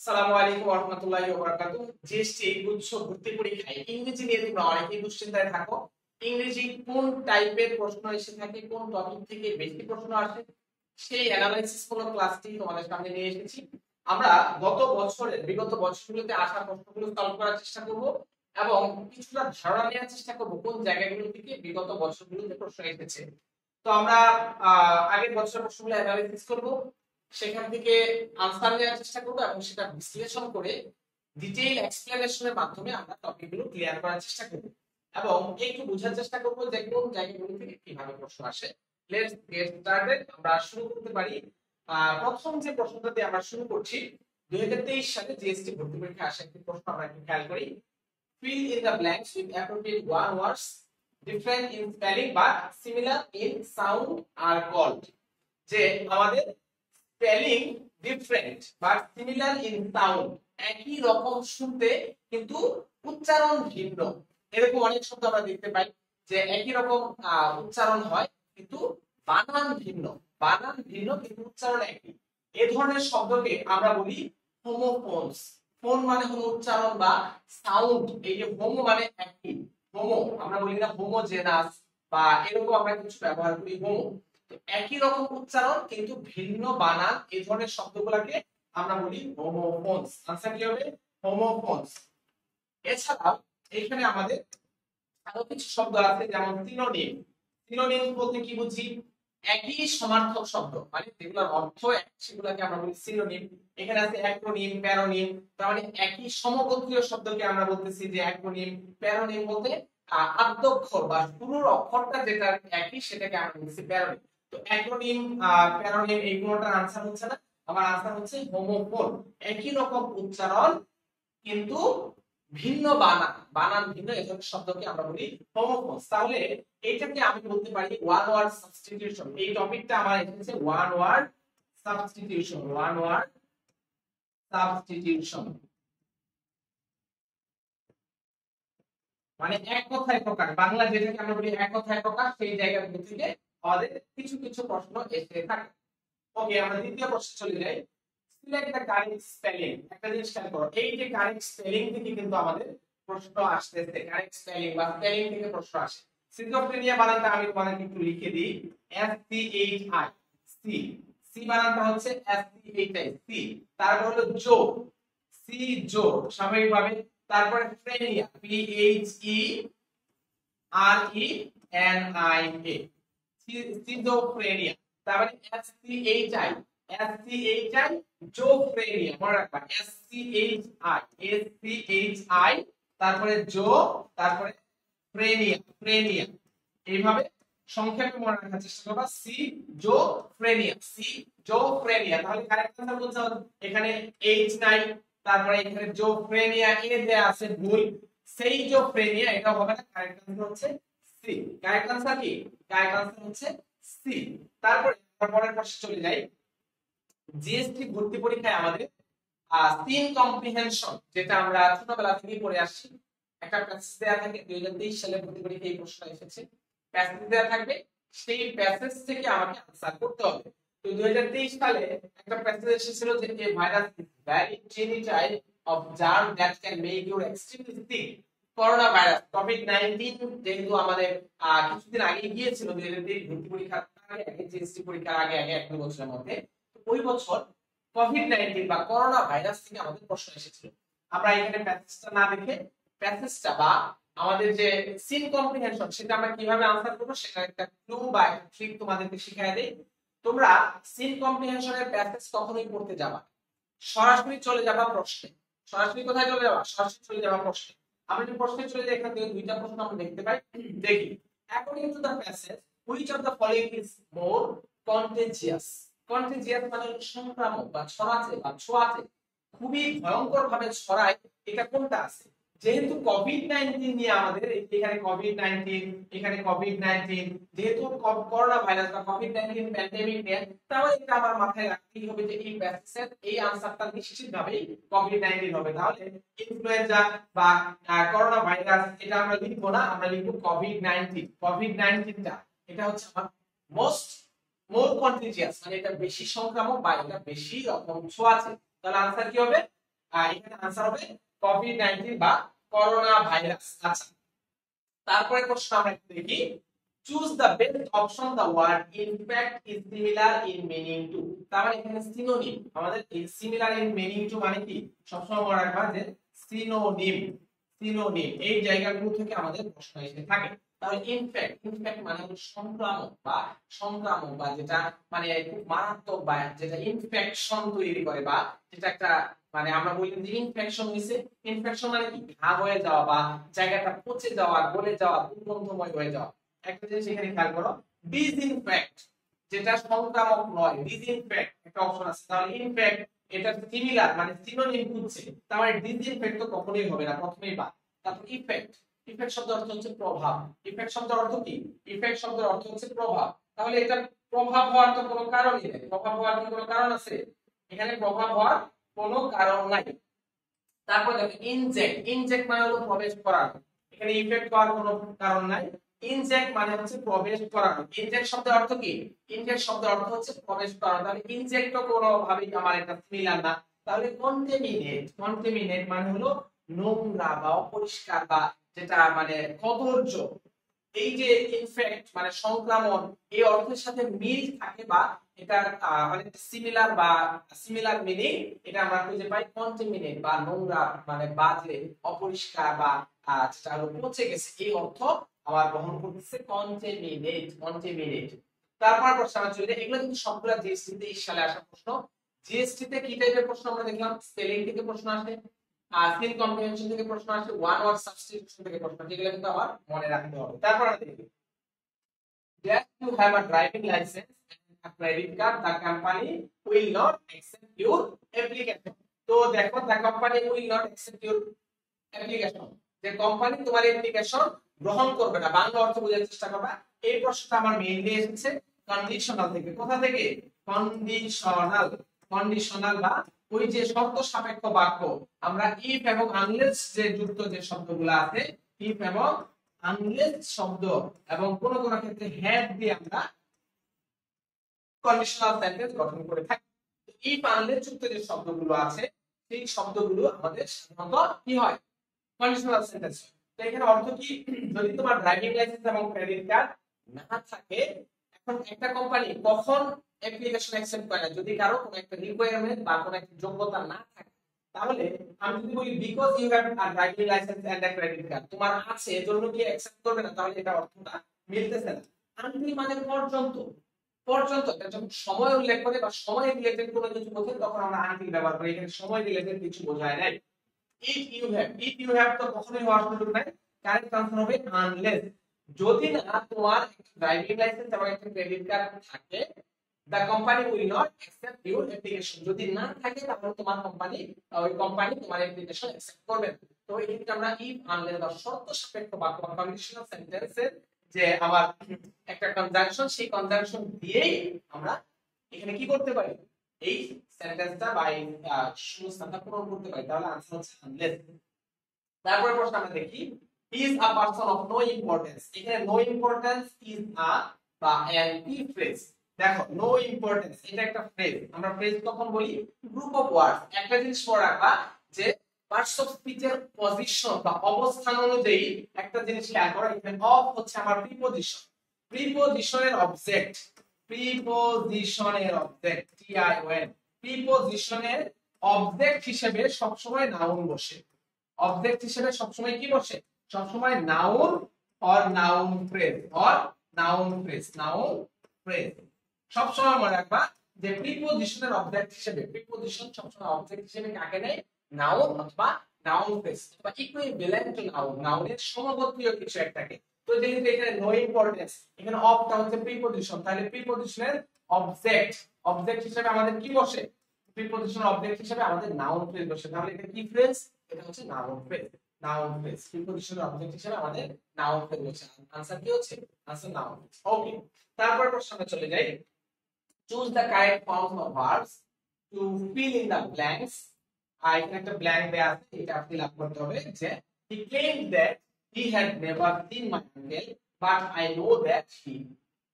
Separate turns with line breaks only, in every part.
আসসালামু আলাইকুম ওয়া রাহমাতুল্লাহি ওয়া বারাকাতুহু। জিএসটি গুচ্ছ ভর্তি পরীক্ষায় ইংরেজি নিয়ে তোমরা অনেকেই দুশ্চিন্তায় থাকো। ইংরেজি কোন টাইপের প্রশ্ন এসে থাকে, কোন টপিক থেকে বেশি প্রশ্ন আসে, সেই অ্যানালাইসিস মূলক ক্লাসটি তোমাদের সামনে নিয়ে এসেছি। আমরা বিগত বছরগুলোতে আসা প্রশ্নগুলো সলভ করার চেষ্টা করব এবং কিছুটা ধারণা নেওয়ার চেষ্টা করব কোন জায়গাগুলো থেকে বিগত বছরগুলোতে প্রশ্ন এসেছে। তো আমরা আগের বছরের প্রশ্নগুলো অ্যানালাইসিস করব, সেখান থেকে আনসার দেওয়ার চেষ্টা করব এবং সেটা বিশ্লেষণ করে ডিটেইল এক্সপ্লেনেশনের মাধ্যমে আমরা টপিকগুলো ক্লিয়ার করার চেষ্টা করব এবং একটু বোঝার চেষ্টা করব যে কোন জায়গাগুলো থেকে কিভাবে প্রশ্ন আসে। Let's get started. আমরা শুরু করতে পারি। প্রথম যে প্রশ্নটা দিয়ে আমরা শুরু করছি, 2023 সালে জিএসটি ভর্তি পরীক্ষা আসা একটি প্রশ্ন আমরা একটু খেয়াল করি। Fill in the blanks with appropriate one words different in spelling but similar in sound are called। যে আমাদের spelling different but similar in sound, একই রকম শুনতে কিন্তু উচ্চারণ ভিন্ন। এরকম অনেক শব্দ আমরা দেখতে পাই যে একই রকম উচ্চারণ হয় কিন্তু বানান ভিন্ন, বানান ভিন্ন কিন্তু উচ্চারণ একই। এই ধরনের শব্দকে আমরা বলি হোমোফোনস। ফোন মানে হলো উচ্চারণ বা সাউন্ড। এই যে হোমো মানে একই, হোমো আমরা বলি না হোমোজেনাস বা এরকম আমরা কিছু ব্যবহার করি হোমো। একই রকম উচ্চারণ কিন্তু ভিন্ন বানান, এই ধরনের শব্দগুলোকে আমরা বলি হোমোফোনস। আনসার কি হবে? হোমোফোনস। এছাড়াও এখানে আমাদের আরো কিছু শব্দ আছে যেমন সিনোনিম। সিনোনিম বলতে কি বুঝি? একই সমার্থক শব্দ, মানে যেগুলোর অর্থ এক সেগুলোকে আমরা বলি সিনোনিম। এখানে আছে অ্যাক্রোনিম, প্যারোনিম, তার মানে একই সমগোত্রীয় শব্দকে আমরা বলতেছি যে অ্যাক্রোনিম। প্যারোনিম বলতে আদ্যক্ষর বা শুরুর অক্ষরটা যেটা একই সেটাকে আমরা বলছি প্যারোনিম। তো অ্যাক্রোনিম, প্যারোনিম এইগুলোটার আনসার হচ্ছে না, আমার আনসার হচ্ছে হোমোফোন। একই রকম উচ্চারণ কিন্তু ভিন্ন বানান, বানান ভিন্ন, এই ধরনের শব্দকে আমরা বলি হোমোফোনস। তাহলে এইটাকে আমি বলতে পারি ওয়ান ওয়ার্ড সাবস্টিটিউশন। এই টপিকটা আমার এসেছে one word substitution, one word substitution মানে এক কথায় প্রকাশ। বাংলা যেটাকে আমরা বলি এক কথায় প্রকাশ, সেই জায়গাগুলো থেকে আমাদের কিছু কিছু প্রশ্ন এসে থাকে। ওকে, আমরা দ্বিতীয় প্রশ্নে চলে যাই। Select the correct spelling. একটা জিনিস খেয়াল করো, এই যে কারেক্ট স্পেলিং থেকে কিন্তু আমাদের প্রশ্ন আসতেছে। কারেক্ট স্পেলিং বা স্পেলিং থেকে প্রশ্ন আসে। সিজোফ্রেনিয়া বানানটা আমি তোমাদেরকে একটু লিখে দিই, S C H I C. C বানানটা হচ্ছে S C H I C. তারপর হলো জো, সি জো স্বাভাবিকভাবে। তারপরে phrenia, P H E R E N I A, schizophrenia. তারপরে S C H I, S C H I zophrenia, মনে রাখবা S C H I, S C H I, তারপরে জো, তারপরে ফ্রেনিয়া, ফ্রেনিয়া। এইভাবে সংক্ষেপে মনে রাখার চেষ্টা করবা, সি জোফ্রেনিয়া, সি জোফ্রেনিয়া। তাহলে কারেক্ট আনসার বলতে হবে এখানে এইচ নাই, তারপরে এখানে জোফ্রেনিয়া এ দেয়া আছে ভুল, সেই জোফ্রেনিয়া এটা হবে না। কারেক্ট আনসার হচ্ছে সি। কারেক্ট আনসার কি? কারেক্ট আনসার হচ্ছে সি। তারপরে পরের প্রশ্নে চলে যাই। জিএসটি ভর্তি পরীক্ষায় আমাদের সিন কম্প্রিহেনশন, যেটা আমরা ছোটবেলা থেকে পড়ে আসছি, একটা প্যাসেজ দেয়া থাকে। 2023 সালে ভর্তি পরীক্ষায় এই প্রশ্ন এসেছে। প্যাসেজ দেয়া থাকবে, সেই প্যাসেজ থেকে আমাকে আনসার করতে হবে। তো 2023 সালে একটা প্যাসেজ এসেছিল যে a virus is very tiny type of germ that can make you extremely sick. Corona virus, COVID যেহেতু আমাদের কিছুদিন আগে গিয়েছিল 2023 ভর্তি পরীক্ষার আগে, জিএসটি পরীক্ষার আগে এক দুই বছরের মধ্যে, ওই বছর কোভিড-19 বা করোনা ভাইরাস থেকে আমাদের প্রশ্ন এসেছিল। আমরা এখানে প্যাসেজটা না দেখে প্যাসেজটা বা আমাদের যে সিন কম্প্রিহেনশন সেটা আমরা কিভাবে আনসার করব সেটা একটা ক্লু বা একটা ট্রিক তোমাদেরকে শিখিয়ে দেই। তোমরা সিন কম্প্রিহেনশনের প্যাসেজ কখনোই পড়তে যাবা, সরাসরি চলে যাবা প্রশ্নে। সরাসরি কোথায় চলে যাবা? সরাসরি চলে যাবা প্রশ্নে। আমরা যদি প্রশ্নে চলে যাই, এখান থেকে দুইটা প্রশ্ন আমরা দেখতে পাই। দেখি, according to the passage which of the following is more contagious. Contagious মানে সংক্রামক বা ছড়াতে বা ছোঁয়াতে, খুবই ভয়ঙ্কর ভাবে ছড়ায়, এটা কোনটা আছে? যেহেতু কোভিড-19 নিয়ে আমাদের এখানে কোভিড-19, এখানে কোভিড-19, যেহেতু করোনা ভাইরাস বা কোভিড-19 প্যান্ডেমিক নিয়ে, তাহলে এটা আমার মাথায় রাখতেই হবে যে এই প্যাসেজের এই আনসারটা নিশ্চিতভাবেই কোভিড-19 হবে। তাহলে ইনফ্লুয়েঞ্জা বা করোনা ভাইরাস এটা আমরা লিখবো না, আমরা লিখবো কোভিড-19। কোভিড-19টা এটা হচ্ছে আমার মোর কন্টেজিয়াস, মানে এটা বেশি সংক্রামক বা এটা বেশি রকম ছোঁয়াচে। তাহলে আনসার কি হবে? এখানে आंसर হবে কোভিড-19 বা করোনা ভাইরাস। আচ্ছা, তারপরে প্রশ্ন আমরা একটু দেখি, choose the best option, the word in fact is similar in meaning to. তার মানে এখানে সিনোনিম, আমাদের সিমিলার ইন মিনিং টু মানে কি সবসময় মনে রাখবা যে সিনোনিম, সিনোনিম এই জায়গাগুলো থেকে আমাদের প্রশ্ন এসে থাকে। তাহলে ইনফ্যাক্ট, ইনফ্যাক্ট মানে হলো সংক্রামক বা সংক্রামক বা যেটা মানে খুব মারাত্মক বা যেটা ইনফেকশন তৈরি করে বা যেটা একটা মানে আমরা বলি যে ইনফেকশন হইছে। ইনফেকশন মানে কি ঘা হয়ে যাওয়া বা জায়গাটা পচে যাওয়া, গলে যাওয়া, দুর্গন্ধময় হয়ে যাওয়া। একটা জিনিস এখানে খেয়াল করো, ডিসইনফেক্ট যেটা সংক্রামক নয়, ডিসইনফেক্ট একটা অপশন আছে। তাহলে ইনফেক্ট এটা সিমিলার মানে সিনোনিম হচ্ছে, তার মানে ডিসইনফেক্ট তো কখনোই হবে না, প্রথমেই বাদ। তারপর ইফেক্ট, ইফেক্ট শব্দের অর্থ হচ্ছে প্রভাব। ইফেক্ট শব্দের অর্থ কি? ইফেক্ট শব্দের অর্থ হচ্ছে প্রভাব। তাহলে এটা প্রভাব হওয়ার তো কোনো কারণই নেই। প্রভাব হওয়ার কি কোনো কারণ আছে? এখানে প্রভাব হওয়ার কোনো কারণ নাই। তারপর দেখো ইনজেক্ট, ইনজেক্ট মানে হলো প্রবেশ করানো। এখানে ইফেক্ট হওয়ার কোনো কারণ নাই। ইনজেক্ট মানে হচ্ছে প্রবেশ করানো। ইনজেক্ট শব্দের অর্থ কি? ইনজেক্ট শব্দের অর্থ হচ্ছে প্রবেশ করানো। তাহলে ইনজেক্ট তো কোনো ভাবেই আমার এটা সিমিলার না। তাহলে কন্টামিনেট, কন্টামিনেট মানে হলো নোংরা বা অপরিষ্কার বা যেটা মানে কদর্য। এই যে ইনফেক্ট মানে সংক্রমণ, এই অর্থের সাথে মিল থাকে বা এটা মানে সিমিলার বা সিমিলার মিনিং এটা আমরা খুঁজে পাই কন্টামিনেট বা নোংরা মানে বাজে, অপরিষ্কার বা যেটা হলো পচে গেছে, এই অর্থ আবার বহন করতেছে কন্টামিনেট, কন্টামিনেট। তারপর প্রশ্ন আমরা চলে যাই, এগুলো কিন্তু সবগুলা জিএসটি তে 23 সালে আসা প্রশ্ন। জিএসটি তে কি টাইপের প্রশ্ন আমরা দেখলাম? স্পেলিং থেকে প্রশ্ন আসে, সিন কম্প্রিহেনশন থেকে প্রশ্ন আসে, ওয়ান ওয়ার্ড সাবস্টিটিউশন থেকে প্রশ্ন, যেগুলো কিন্তু আবার মনে রাখতে হবে। তারপর আমরা দেখি, that you have a driving license and a credit card, the company will not accept your application. তো দেখো, the company will not accept your application, যে কোম্পানি তোমার অ্যাপ্লিকেশন গ্রহণ করবে না। বাংলা অর্থ বোঝার চেষ্টা করবা। এই প্রশ্নটা আমার মেইনলি এসেছে কন্ডিশনাল থেকে। কোথা থেকে? কন্ডিশনাল, কন্ডিশনাল বা ওই যে শর্ত সাপেক্ষ বাক্য। আমরা ইফ এবং আনলেস যে যুক্ত যে শব্দগুলো আছে, ইফ এবং আনলেস শব্দ এবং কোন কোন ক্ষেত্রে হ্যাভ দিয়ে আমরা কন্ডিশনাল সেন্টেন্স গঠন করে থাকি। ইফ আনলেস যুক্ত যে শব্দগুলো আছে সেই শব্দগুলো আমাদের সাধারণত কি হয়? Conditional sentence. তো এখানে অর্থ কি? যদি তোমার ড্রাইভিং লাইসেন্স এবং ক্রেডিট কার্ড না থাকে, এখন একটা কোম্পানি কখন অ্যাপ্লিকেশন অ্যাকসেপ্ট করে না? যদি কারো কোনো একটা রিকোয়ারমেন্ট বা কোনো একটা যোগ্যতা না থাকে। তাহলে আমি যদি বলি because you have a driving licence and a credit card, তোমার আছে এজন্য কি অ্যাকসেপ্ট করবে না? তাহলে এটা অর্থটা মিলতেছে না। আনটিল মানে পর্যন্ত, পর্যন্ত এটা যখন সময় উল্লেখ করে বা সময় রিলেটেড কোনো কিছু বোঝায় তখন আমরা আনটিল ব্যবহার করি। এখানে সময় রিলেটেড কিছু বোঝায় নাই। if you have, if you have তো কখনোই হওয়ার সুযোগ নাই। কারেক্ট আনসার হবে আনলেস। যদি না তোমার ড্রাইভিং লাইসেন্স এবং একটা ক্রেডিট কার্ড থাকে, the company will not accept your application, যদি না থাকে তাহলে তোমার কোম্পানি ওই কোম্পানি তোমার অ্যাপ্লিকেশন অ্যাকসেপ্ট করবে না। তো এই ক্ষেত্রে আমরা if আনলেস বা শর্ত সাপেক্ষ বাক্য বা কন্ডিশনাল সেন্টেন্সের যে আমার একটা কনজাংশন, সেই কনজাংশন দিয়েই আমরা এখানে কি করতে পারি? এই সেন্টেন্সটা বা এই শূন্যস্থানটা পূরণ করতে পারি। তাহলে आंसर হচ্ছে আনলেস। তারপরে প্রশ্ন আমরা দেখি, is a person of no importance, এখানে no importance is a বা an কি ফ্রেজ। দেখো no importance এটা একটা ফ্রেজ। আমরা ফ্রেজ কখন বলি? Group of words. একটা জিনিস মনে রাখবা যে পার্টস অফ স্পিচের পজিশন বা অবস্থান অনুযায়ী একটা জিনিস খেয়াল করো। এখানে অফ হচ্ছে আমার প্রিপজিশন, প্রিপজিশনের অবজেক্ট, প্রিপজিশনের অবজেক্ট টিআইওএন, প্রিপজিশনের অবজেক্ট হিসেবে সবসময় নাউন বসে। অবজেক্ট হিসেবে সবসময় কি বসে? সবসময় noun or noun phrase, or noun phrase, noun phrase. সবসময় মনে রাখবা যে প্রিপজিশনের অবজেক্ট হিসেবে, প্রিপজিশন সবসময় অবজেক্ট হিসেবে কাকে নেয়? নাউন অথবা নাউন ফ্রেজ অথবা ইকুইভ্যালেন্ট টু নাউন, নাউনের সমগোত্রীয় কিছু একটাকে। তো যেহেতু এখানে নো ইম্পর্টেন্স, এখানে অফটা হচ্ছে প্রিপজিশন, তাহলে প্রিপজিশনের অবজেক্ট, অবজেক্ট হিসেবে আমাদের কি বসে? প্রিপজিশনের অবজেক্ট হিসেবে আমাদের নাউন ফ্রেজ বসে। তাহলে এটা কি ফ্রেজ? এটা হচ্ছে নাউন ফ্রেজ, নাউন ফ্রেজ। প্রিপজিশনের অবজেক্ট হিসেবে আমাদের নাউন ফ্রেজ বসে। आंसर কি হচ্ছে? Answer noun. ওকে, তারপর প্রশ্নে চলে যাই। Choose the correct forms of verbs to fill in the blanks. এখানে একটা ব্ল্যাঙ্ক দেয়া আছে, এটা ফিল আপ করতে হবে। যে he claimed that he had never seen my uncle but I know that he,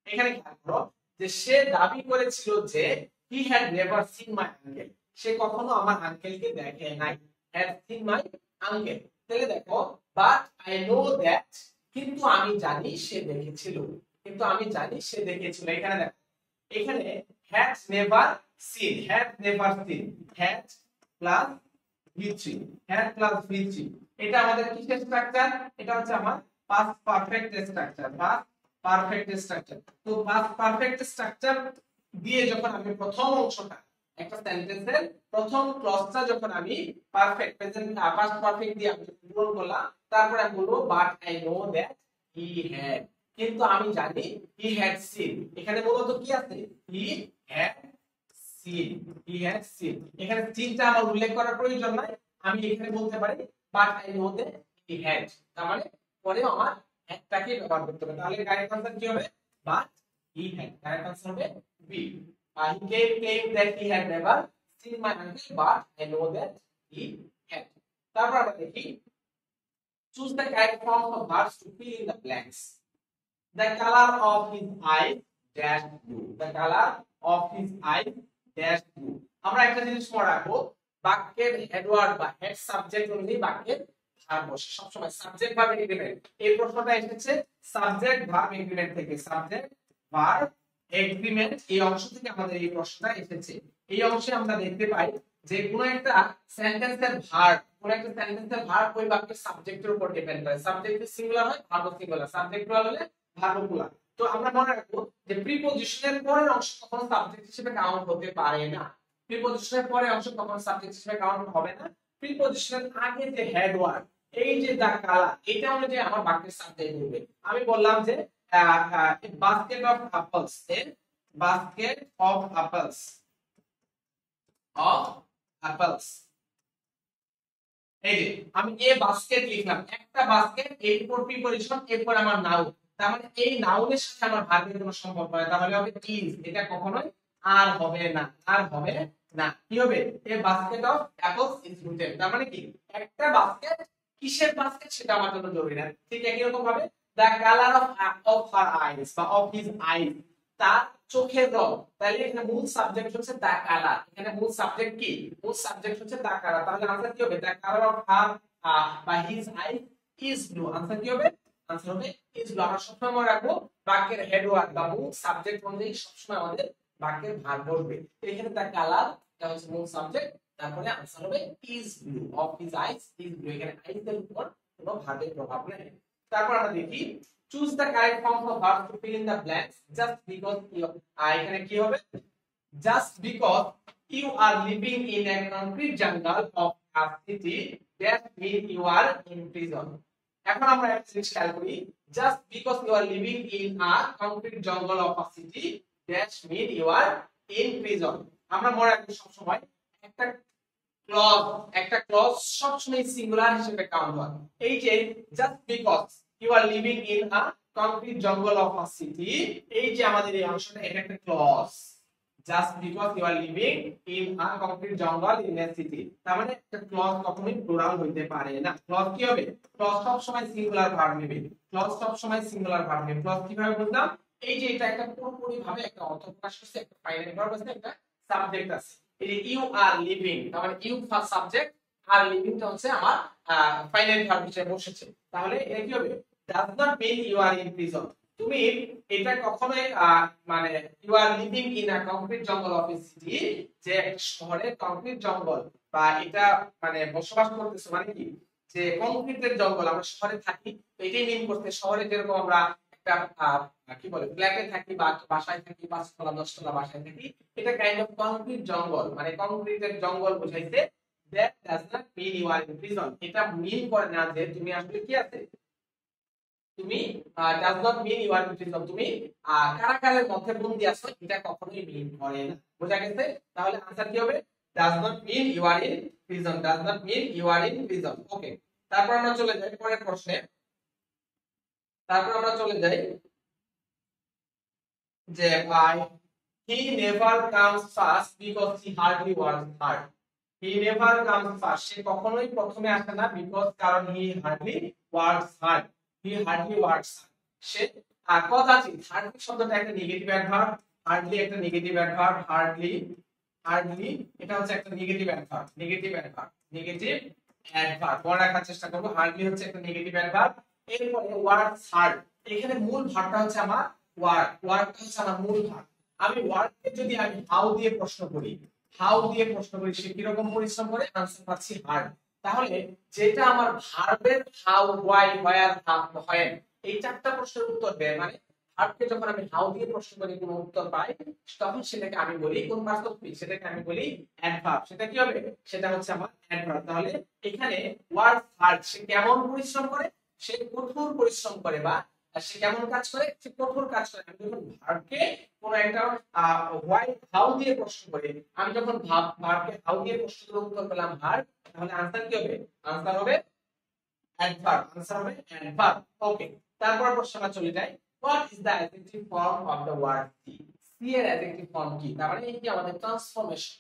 এখানে খেয়াল করো যে সে দাবি করেছিল যে he had never seen my uncle, সে কখনো আমার আঙ্কেলকে দেখে নাই। had seen my uncle. তাহলে দেখো but I know that, কিন্তু আমি জানি সে দেখেছিল, কিন্তু আমি জানি সে দেখেছিল। এখানে দেখো এখানে had never seen, had never seen, had plus v3, had plus v3, এটা আমাদের কিসের স্ট্রাকচার? এটা হচ্ছে আমার past perfect structure, past perfect structure. তো past perfect স্ট্রাকচার দিয়ে যখন আমি প্রথম অংশটা একটা সেন্টেন্সের প্রথম ক্লজটা যখন আমি পারফেক্ট প্রেজেন্ট পাস্ট পারফেক্ট দিয়ে আমি পূরণ করলাম, তারপর আমি বলবো but I know that he had, কিন্তু আমি জানি হি হ্যাড সিন। এখানে মূলত কি আছে? He had seen, he had seen. এখানে সিনটা আমার উল্লেখ করার প্রয়োজন নাই, আমি এখানে বলতে পারি but I know that he had, তার মানে পরেও আমার হ্যাডটাকে ব্যবহার করতে হবে। তাহলে কারেক্ট আনসার কি হবে? But he had. Correct answer হবে B. He claimed that he had never seen my uncle, but I know that he had. তারপর আমরা দেখি choose the correct form of verbs to fill in the blanks. The color of his eyes dash blue. The color of his eyes dash blue. আমরা একটা জিনিস মনে রাখবো, বাক্যের head word বা হেড সাবজেক্ট অনুযায়ী বাক্যের ভার্ব বসে সবসময় সাবজেক্ট ভার্ব এগ্রিমেন্ট। এই প্রশ্নটা এসেছে সাবজেক্ট ভার্ব এগ্রিমেন্ট থেকে, সাবজেক্ট ভার্ব এগ্রিমেন্ট এই অংশ থেকে আমাদের এই প্রশ্নটা এসেছে। এই অংশে আমরা দেখতে পাই যে কোন একটা সেন্টেন্সের ভার্ব, কোন একটা সেন্টেন্সের ভার্ব ওই বাক্যের সাবজেক্টের উপর ডিপেন্ড করে। সাবজেক্ট সিঙ্গুলার হয়, ভার্ব সিঙ্গুলার, সাবজেক্ট প্লুরাল হলে ভার্ব প্লুরাল। তো আমরা মনে রাখবো যে প্রিপজিশনের পরের অংশ কখনো সাবজেক্ট হিসেবে কাউন্ট হতে পারে না। প্রিপজিশনের পরের অংশ কখনো সাবজেক্ট হিসেবে কাউন্ট হবে না। প্রিপজিশনের আগে যে হেড ওয়ার্ড, এই যে দা কালার, এটা অনুযায়ী আমার বাক্যের সাবজেক্ট হবে। আমি বললাম যে basket of apples, a basket of apples, of apples। এই যে আমি এ বাস্কেট লিখলাম, একটা বাস্কেট, এরপর প্রিপজিশন, এরপর আমার নাউন, তার মানে এই নাউনের সাথে আমার ভার্বের কোনো সম্পর্ক নাই, তাহলে হবে ইজ। এটা কখনোই আর হবে না, আর হবে না। কি হবে? A basket of apples is written, তার মানে কি একটা বাস্কেট, কিসের বাস্কেট সেটা আমার জন্য জরুরি না। ঠিক একই রকম ভাবে the color of her eyes বা of his eyes, তার চোখের রং, তাহলে এখানে মূল সাবজেক্ট হচ্ছে the color। এখানে মূল সাবজেক্ট কি? মূল সাবজেক্ট হচ্ছে the color। তাহলে आंसर কি হবে? the color of her বা his eyes is blue। Answer কি হবে? आंसर হবে is blue। আমরা সবসময় মনে রাখবো বাক্যের হেড ওয়ার্ড বা মূল সাবজেক্ট অনুযায়ী সবসময় আমাদের বাক্যের ভার্ব বসবে। তো এখানে the color এটা হচ্ছে মূল সাবজেক্ট, তারপরে आंसर হবে is blue, of his eyes is blue। এখানে eyes এর উপর কোনো ভার্বের প্রভাব নেই। তারপর আমরা দেখি choose the correct form of verbs to fill in the blanks just because you এখানে কি হবে? just because you are living in a concrete jungle of a city that means you are in prison। এখন আমরা একটা জিনিস খেয়াল করি, just because you are living in a concrete jungle of a city that means you are in prison। আমরা মনে রাখবো সব সময় একটা ক্লজ সবসময় সিঙ্গুলার হিসেবে কাউন্ট হয়। এই যে just because you are living in a concrete jungle of a city, এই যে আমাদের এই অংশটা, এটা একটা clause. just because you are living in a concrete jungle in a city, তার মানে একটা ক্লজ কখনোই প্লুরাল হইতে পারে না। ক্লজ কি হবে? ক্লজ সব সময় সিঙ্গুলার ভার্ব নেবে, ক্লজ সব সময় সিঙ্গুলার ভার্ব নেবে। ক্লজ কিভাবে বুঝলাম? এই যে এটা একটা পুরোপুরি ভাবে একটা অর্থ প্রকাশ করছে, একটা ফাইনাল ভার্ব আছে, একটা সাবজেক্ট আছে। এই যে ইউ আর লিভিং, তার মানে ইউ ফার্স্ট সাবজেক্ট আর লিভিংটা হচ্ছে আমার ফাইনাল ভার্ব হিসেবে বসেছে। তাহলে এটা কি হবে? does not mean you are in prison। তুমি এটা কখনোই মানে you are living in a concrete jungle of a city, যে শহরে কংক্রিট জঙ্গল বা এটা মানে বসবাস করতেছো, মানে কি যে কংক্রিটের জঙ্গল, আমরা শহরে থাকি, তো এটাই মিন করতে। শহরে যেরকম আমরা একটা কি বলে ফ্ল্যাটে থাকি বা বাসায় থাকি, 5 তলা 10 তলা বাসায় থাকি, এটা কাইন্ড অফ কংক্রিট জঙ্গল, মানে কংক্রিটের জঙ্গল বুঝাইছে। that does not mean you are in prison। এটা মিন করে না যে তুমি আসলে কি আছে, তুমি does not mean you are in prison, তুমি কারাগারের মধ্যে বন্দী আছো, এটা কখনোই মিন করে না। বোঝা গেছে? তাহলে आंसर কি হবে? does not mean you are in prison, does not mean you are in prison। ওকে, তারপর আমরা চলে যাই পরের প্রশ্নে। তারপর আমরা চলে যাই যে he never comes first because he hardly works hard। he never comes first, সে কখনোই প্রথমে আসে না, because কারণ he hardly works hard, he hardly works hard। Say কদাচিৎ, hardly শব্দটা একটা নেগেটিভ অ্যাডভার্ব, hardly একটা নেগেটিভ অ্যাডভার্ব, hardly এটা হচ্ছে একটা নেগেটিভ অ্যাডভার্ব, নেগেটিভ অ্যাডভার্ব। মনে রাখার চেষ্টা করব, হার্ডলি হচ্ছে একটা নেগেটিভ অ্যাডভার্ব। এরপরে ওয়ার্ড হার্ড, এখানে মূল ভার্বটা হচ্ছে আমার ওয়ার্ক, ওয়ার্কটা হচ্ছে আমার মূল ভার্ব। আমি ওয়ার্ককে যদি আমি হাউ দিয়ে প্রশ্ন করি, হাউ দিয়ে প্রশ্ন করি সে কি রকম পরিশ্রম করে, आंसर পাচ্ছি হার্ড। তাহলে যেটা আমার ভার্বের হাউ, হোয়াই, হোয়ার, হোয়েন এই চারটা প্রশ্নের উত্তর দেয়, মানে ভার্বকে যখন আমি হাউ দিয়ে প্রশ্ন করি কোনো উত্তর পাই, তখন সেটাকে আমি বলি কোন পার্টস স্পিচ, সেটাকে আমি বলি অ্যাডভার্ব। সেটা কি হবে, সেটা হচ্ছে আমার অ্যাডভার্ব। তাহলে এখানে ওয়ার্ক হার্ড, সে কেমন পরিশ্রম করে, সে কঠোর পরিশ্রম করে, বা সে কেমন কাজ করে, সে কঠোর কাজ করে। আমি যখন ভার্বকে কোন একটা হোয়াই, হাউ দিয়ে প্রশ্ন করি, আমি যখন ভার্বকে হাউ দিয়ে প্রশ্ন করে উত্তর পেলাম হার্ড, তাহলে आंसर কি হবে, आंसर হবে অ্যাডভার্ব, आंसर হবে অ্যাডভার্ব। ওকে, তারপর প্রশ্নটা চলে যায়, what is the adjective form of the word sea. Sea এর অ্যাডজেক্টিভ ফর্ম কি, তার মানে এই কি আমাদের ট্রান্সফরমেশন,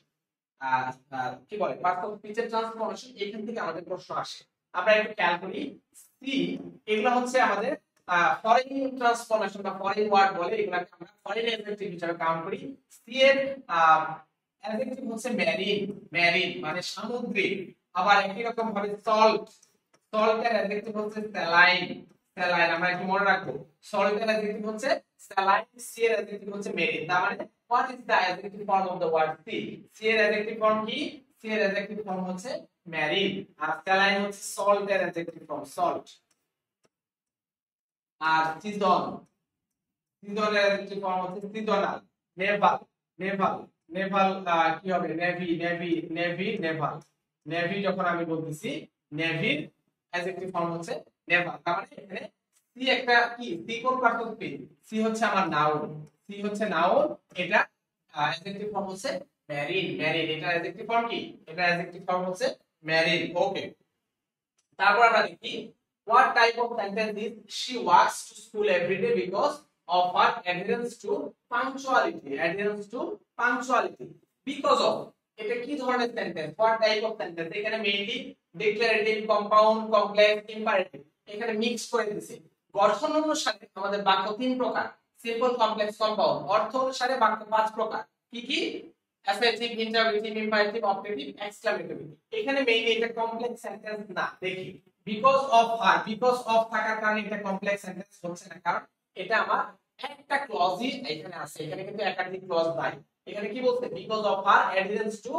কি বলে পার্টস অফ স্পিচের ট্রান্সফরমেশন, এখান থেকে আমাদের প্রশ্ন আসে। আমরা একটু খেয়াল করি, সি এগুলো হচ্ছে আমাদের ফরেন ট্রান্সফরমেশন বা ফরেন ওয়ার্ড বলে, এগুলোকে আমরা ফরেন অ্যাডজেক্টিভ হিসেবে কাউন্ট করি। সি এর অ্যাডজেক্টিভ হচ্ছে মেরিন, মেরিন মানে সামুদ্রিক। আবার একই রকম ভাবে সল্ট, সল্টের অ্যাডজেক্টিভ হচ্ছে স্যালাইন, স্যালাইন আমরা একটু মনে রাখবো, সল্টের অ্যাডজেক্টিভ হচ্ছে স্যালাইন, সি এর অ্যাডজেক্টিভ হচ্ছে মেরিন। তার মানে what is the adjective form of the word sea? Sea এর অ্যাডজেক্টিভ ফর্ম কি, সি এর অ্যাডজেক্টিভ ফর্ম হচ্ছে মেরিন, আর স্যালাইন হচ্ছে সল্ট এর অ্যাডজেক্টিভ ফর্ম সল্ট। আর সিজন, সিজনের অ্যাডজেক্টিভ ফর্ম হচ্ছে সিজনাল। নেভাল, নেভাল, নেভাল কি হবে, navy, navy, navy, naval. Navy যখন আমি বলতেছি, নেভির অ্যাডজেক্টিভ ফর্ম হচ্ছে নেভাল। তার মানে এখানে সি একটা কি, সি কোন পার্ট অফ স্পিচ, সি হচ্ছে আমার নাউন, সি হচ্ছে নাউন, এটা অ্যাডজেক্টিভ ফর্ম হচ্ছে মেরিন, মেরিন এটা অ্যাডজেক্টিভ ফর্ম কি, এটা অ্যাডজেক্টিভ ফর্ম হচ্ছে মেরিন। ওকে, তারপর আমরা দেখি what type of sentence is she walks to school every day because of her adherence to punctuality, adherence to punctuality, because of এটা কি ধরনের sentence, what type of sentence, এখানে mainly declarative, compound, complex, imperative এখানে mix করে দিয়েছে। গঠন অনুসারে আমাদের বাক্য তিন প্রকার, সিম্পল, কমপ্লেক্স, কম্পাউন্ড। অর্থ অনুসারে বাক্য পাঁচ প্রকার, কি কি, assertive, interrogative, imperative, objective, exclamatory. এখানে মেইনলি এটা কমপ্লেক্স সেন্টেন্স না। দেখি because of her, because of থাকার কারণে এটা কমপ্লেক্স সেন্টেন্স হচ্ছে না, কারণ এটা আমার একটা ক্লজই এখানে আছে, এখানে কিন্তু একাধিক ক্লজ নাই। এখানে কি বলছে, because of her adherence to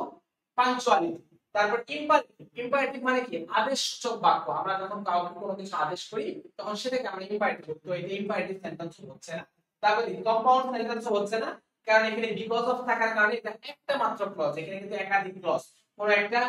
punctuality। তারপর ইম্পারেটিভ, ইম্পারেটিভ মানে কি, আদেশসূচক বাক্য। আমরা যখন কাউকে কোনো কিছু আদেশ করি তখন সেটাকে আমরা ইম্পারেটিভ, তো এটা ইম্পারেটিভ সেন্টেন্স হচ্ছে না। তারপর কম্পাউন্ড সেন্টেন্স হচ্ছে না, কারণ এখানে because of থাকার কারণে এটা একটা মাত্র ক্লজ, এখানে কিন্তু একাধিক ক্লজ। কোন একটা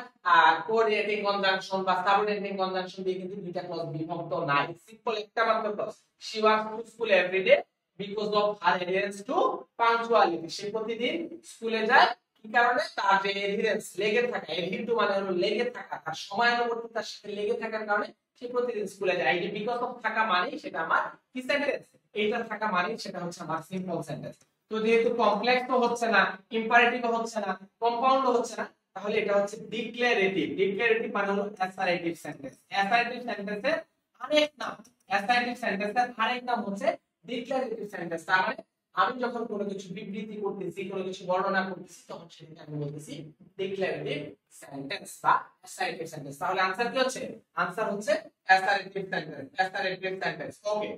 কোঅর্ডিনেটিং কনজাংশন বা সাবঅর্ডিনেটিং কনজাংশন দিয়ে কিন্তু দুইটা ক্লজ বিভক্ত নাই, সিম্পল একটা মাত্র clause. she walks to school every day because of her adherence to punctuality, সে প্রতিদিন স্কুলে যায় কি কারণে, তার যে এডহেরেন্স, লেগে থাকা, এডহির টু মানে হলো লেগে থাকা, তার সময়ানুবর্তিতার সাথে লেগে থাকার কারণে সে প্রতিদিন স্কুলে যায়। এই বিকজ অফ থাকা মানে সেটা আমার কি সেন্টেন্স, এইটা থাকা মানে সেটা হচ্ছে আমার সিম্পল সেন্টেন্স। তো যেহেতু কমপ্লেক্স তো হচ্ছে না, ইম্পারেটিভ হচ্ছে না, কম্পাউন্ড হচ্ছে না, তাহলে এটা হচ্ছে ডিক্লারেটিভ। ডিক্লারেটিভ মানে হলো অ্যাসারেটিভ সেন্টেন্স। অ্যাসারেটিভ সেন্টেন্সের আরেক নাম, অ্যাসারেটিভ সেন্টেন্সের আরেক নাম হচ্ছে ডিক্লারেটিভ সেন্টেন্স। তার মানে আমি যখন কোনো কিছু বিবৃতি করতেছি, কোনো কিছু বর্ণনা করতেছি, তখন সেটাকে আমি বলতেছি ডিক্লারেটিভ সেন্টেন্স বা অ্যাসারেটিভ সেন্টেন্স। তাহলে आंसर কি হচ্ছে, आंसर হচ্ছে অ্যাসারেটিভ সেন্টেন্স, অ্যাসারেটিভ সেন্টেন্স। ওকে,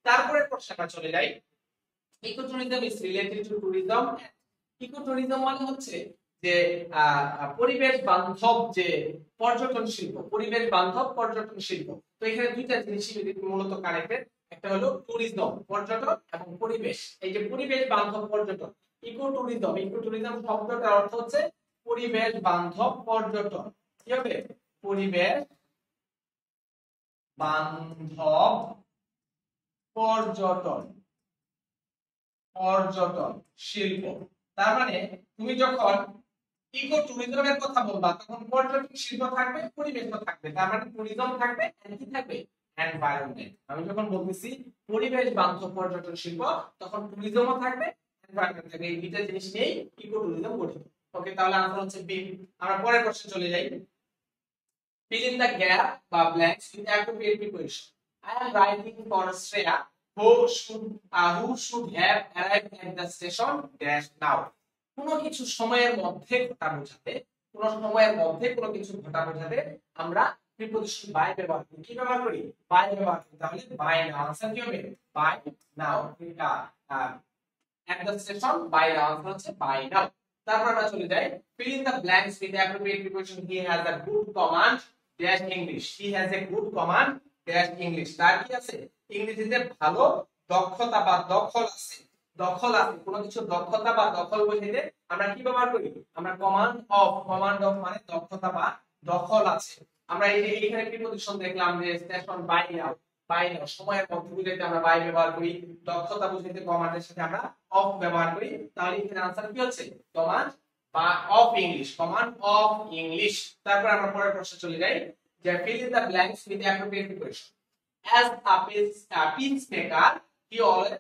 তারপরে প্রশ্নটা চলে যাই, ইকোটুরিজম ইজ রিলেটেড টু ট্যুরিজম। ইকোটুরিজম মানে হচ্ছে যে পরিবেশ বান্ধব যে পর্যটন শিল্প, পরিবেশ বান্ধব পর্যটন শিল্প। তো এখানে দুইটা জিনিস মূলত কানেক্টেড, একটা হলো ট্যুরিজম পর্যটন এবং পরিবেশ। এই যে পরিবেশ বান্ধব পর্যটন, ইকোটুরিজম, ইকোটুরিজম শব্দটার অর্থ হচ্ছে পরিবেশ বান্ধব পর্যটন। কি হবে, পরিবেশ বান্ধব পর্যটন, পর্যটন শিল্প। তার মানে তুমি যখন ইকো ট্যুরিজমের কথা বলবা তখন পর্যটন শিল্প থাকবে, পরিবেশও থাকবে। তার মানে ট্যুরিজম থাকবে, কি থাকবে, এনভায়রনমেন্ট। আমি যখন বলতেছি পরিবেশ বান্ধব পর্যটন শিল্প, তখন ট্যুরিজমও থাকবে, এনভায়রনমেন্ট থাকবে। এই দুইটা জিনিস নিয়ে ইকো ট্যুরিজম গঠিত। ওকে, তাহলে आंसर হচ্ছে বি। আমরা পরের প্রশ্নে চলে যাই, fill in the gap বা blanks with appropriate preposition. I am writing for Shreya who should have arrived at the station dash now. কোনো কিছু সময়ের মধ্যে ঘটা বোঝাতে, কোনো সময়ের মধ্যে কোনো কিছু ঘটা বোঝাতে আমরা প্রিপজিশন বাই ব্যবহার করি। কি ব্যবহার করি? বাই ব্যবহার করি। তাহলে বাই নাও आंसर কি হবে? বাই নাও। এটা at the station by the answer হচ্ছে by now। তারপর আমরা চলে যাই fill in the blanks with the appropriate preposition। he has a good command dash english। he has a good command dash english। তার কি আছে? ইংরেজিতে ভালো দক্ষতা বা দখল আছে। দখল আছে, কোনো কিছু দক্ষতা বা দখল বোঝাইতে আমরা কি ব্যবহার করি? আমরা কমান্ড অফ মানে দক্ষতা বা দখল আছে। আমরা এই যে এখানে প্রিপজিশন দেখলাম যে স্টেশন বাই নাও। বাই নাও সময়ের মধ্যে বুঝাইতে আমরা বাই ব্যবহার করি, দক্ষতা বুঝাইতে কমান্ডের সাথে আমরা অফ ব্যবহার করি। তাহলে এখানে आंसर কি হচ্ছে? কমান্ড বা of English, command of English. তারপর আমরা পরের প্রশ্নে চলে যাই যে fill in the blanks with the appropriate preposition। as a peacemaker he always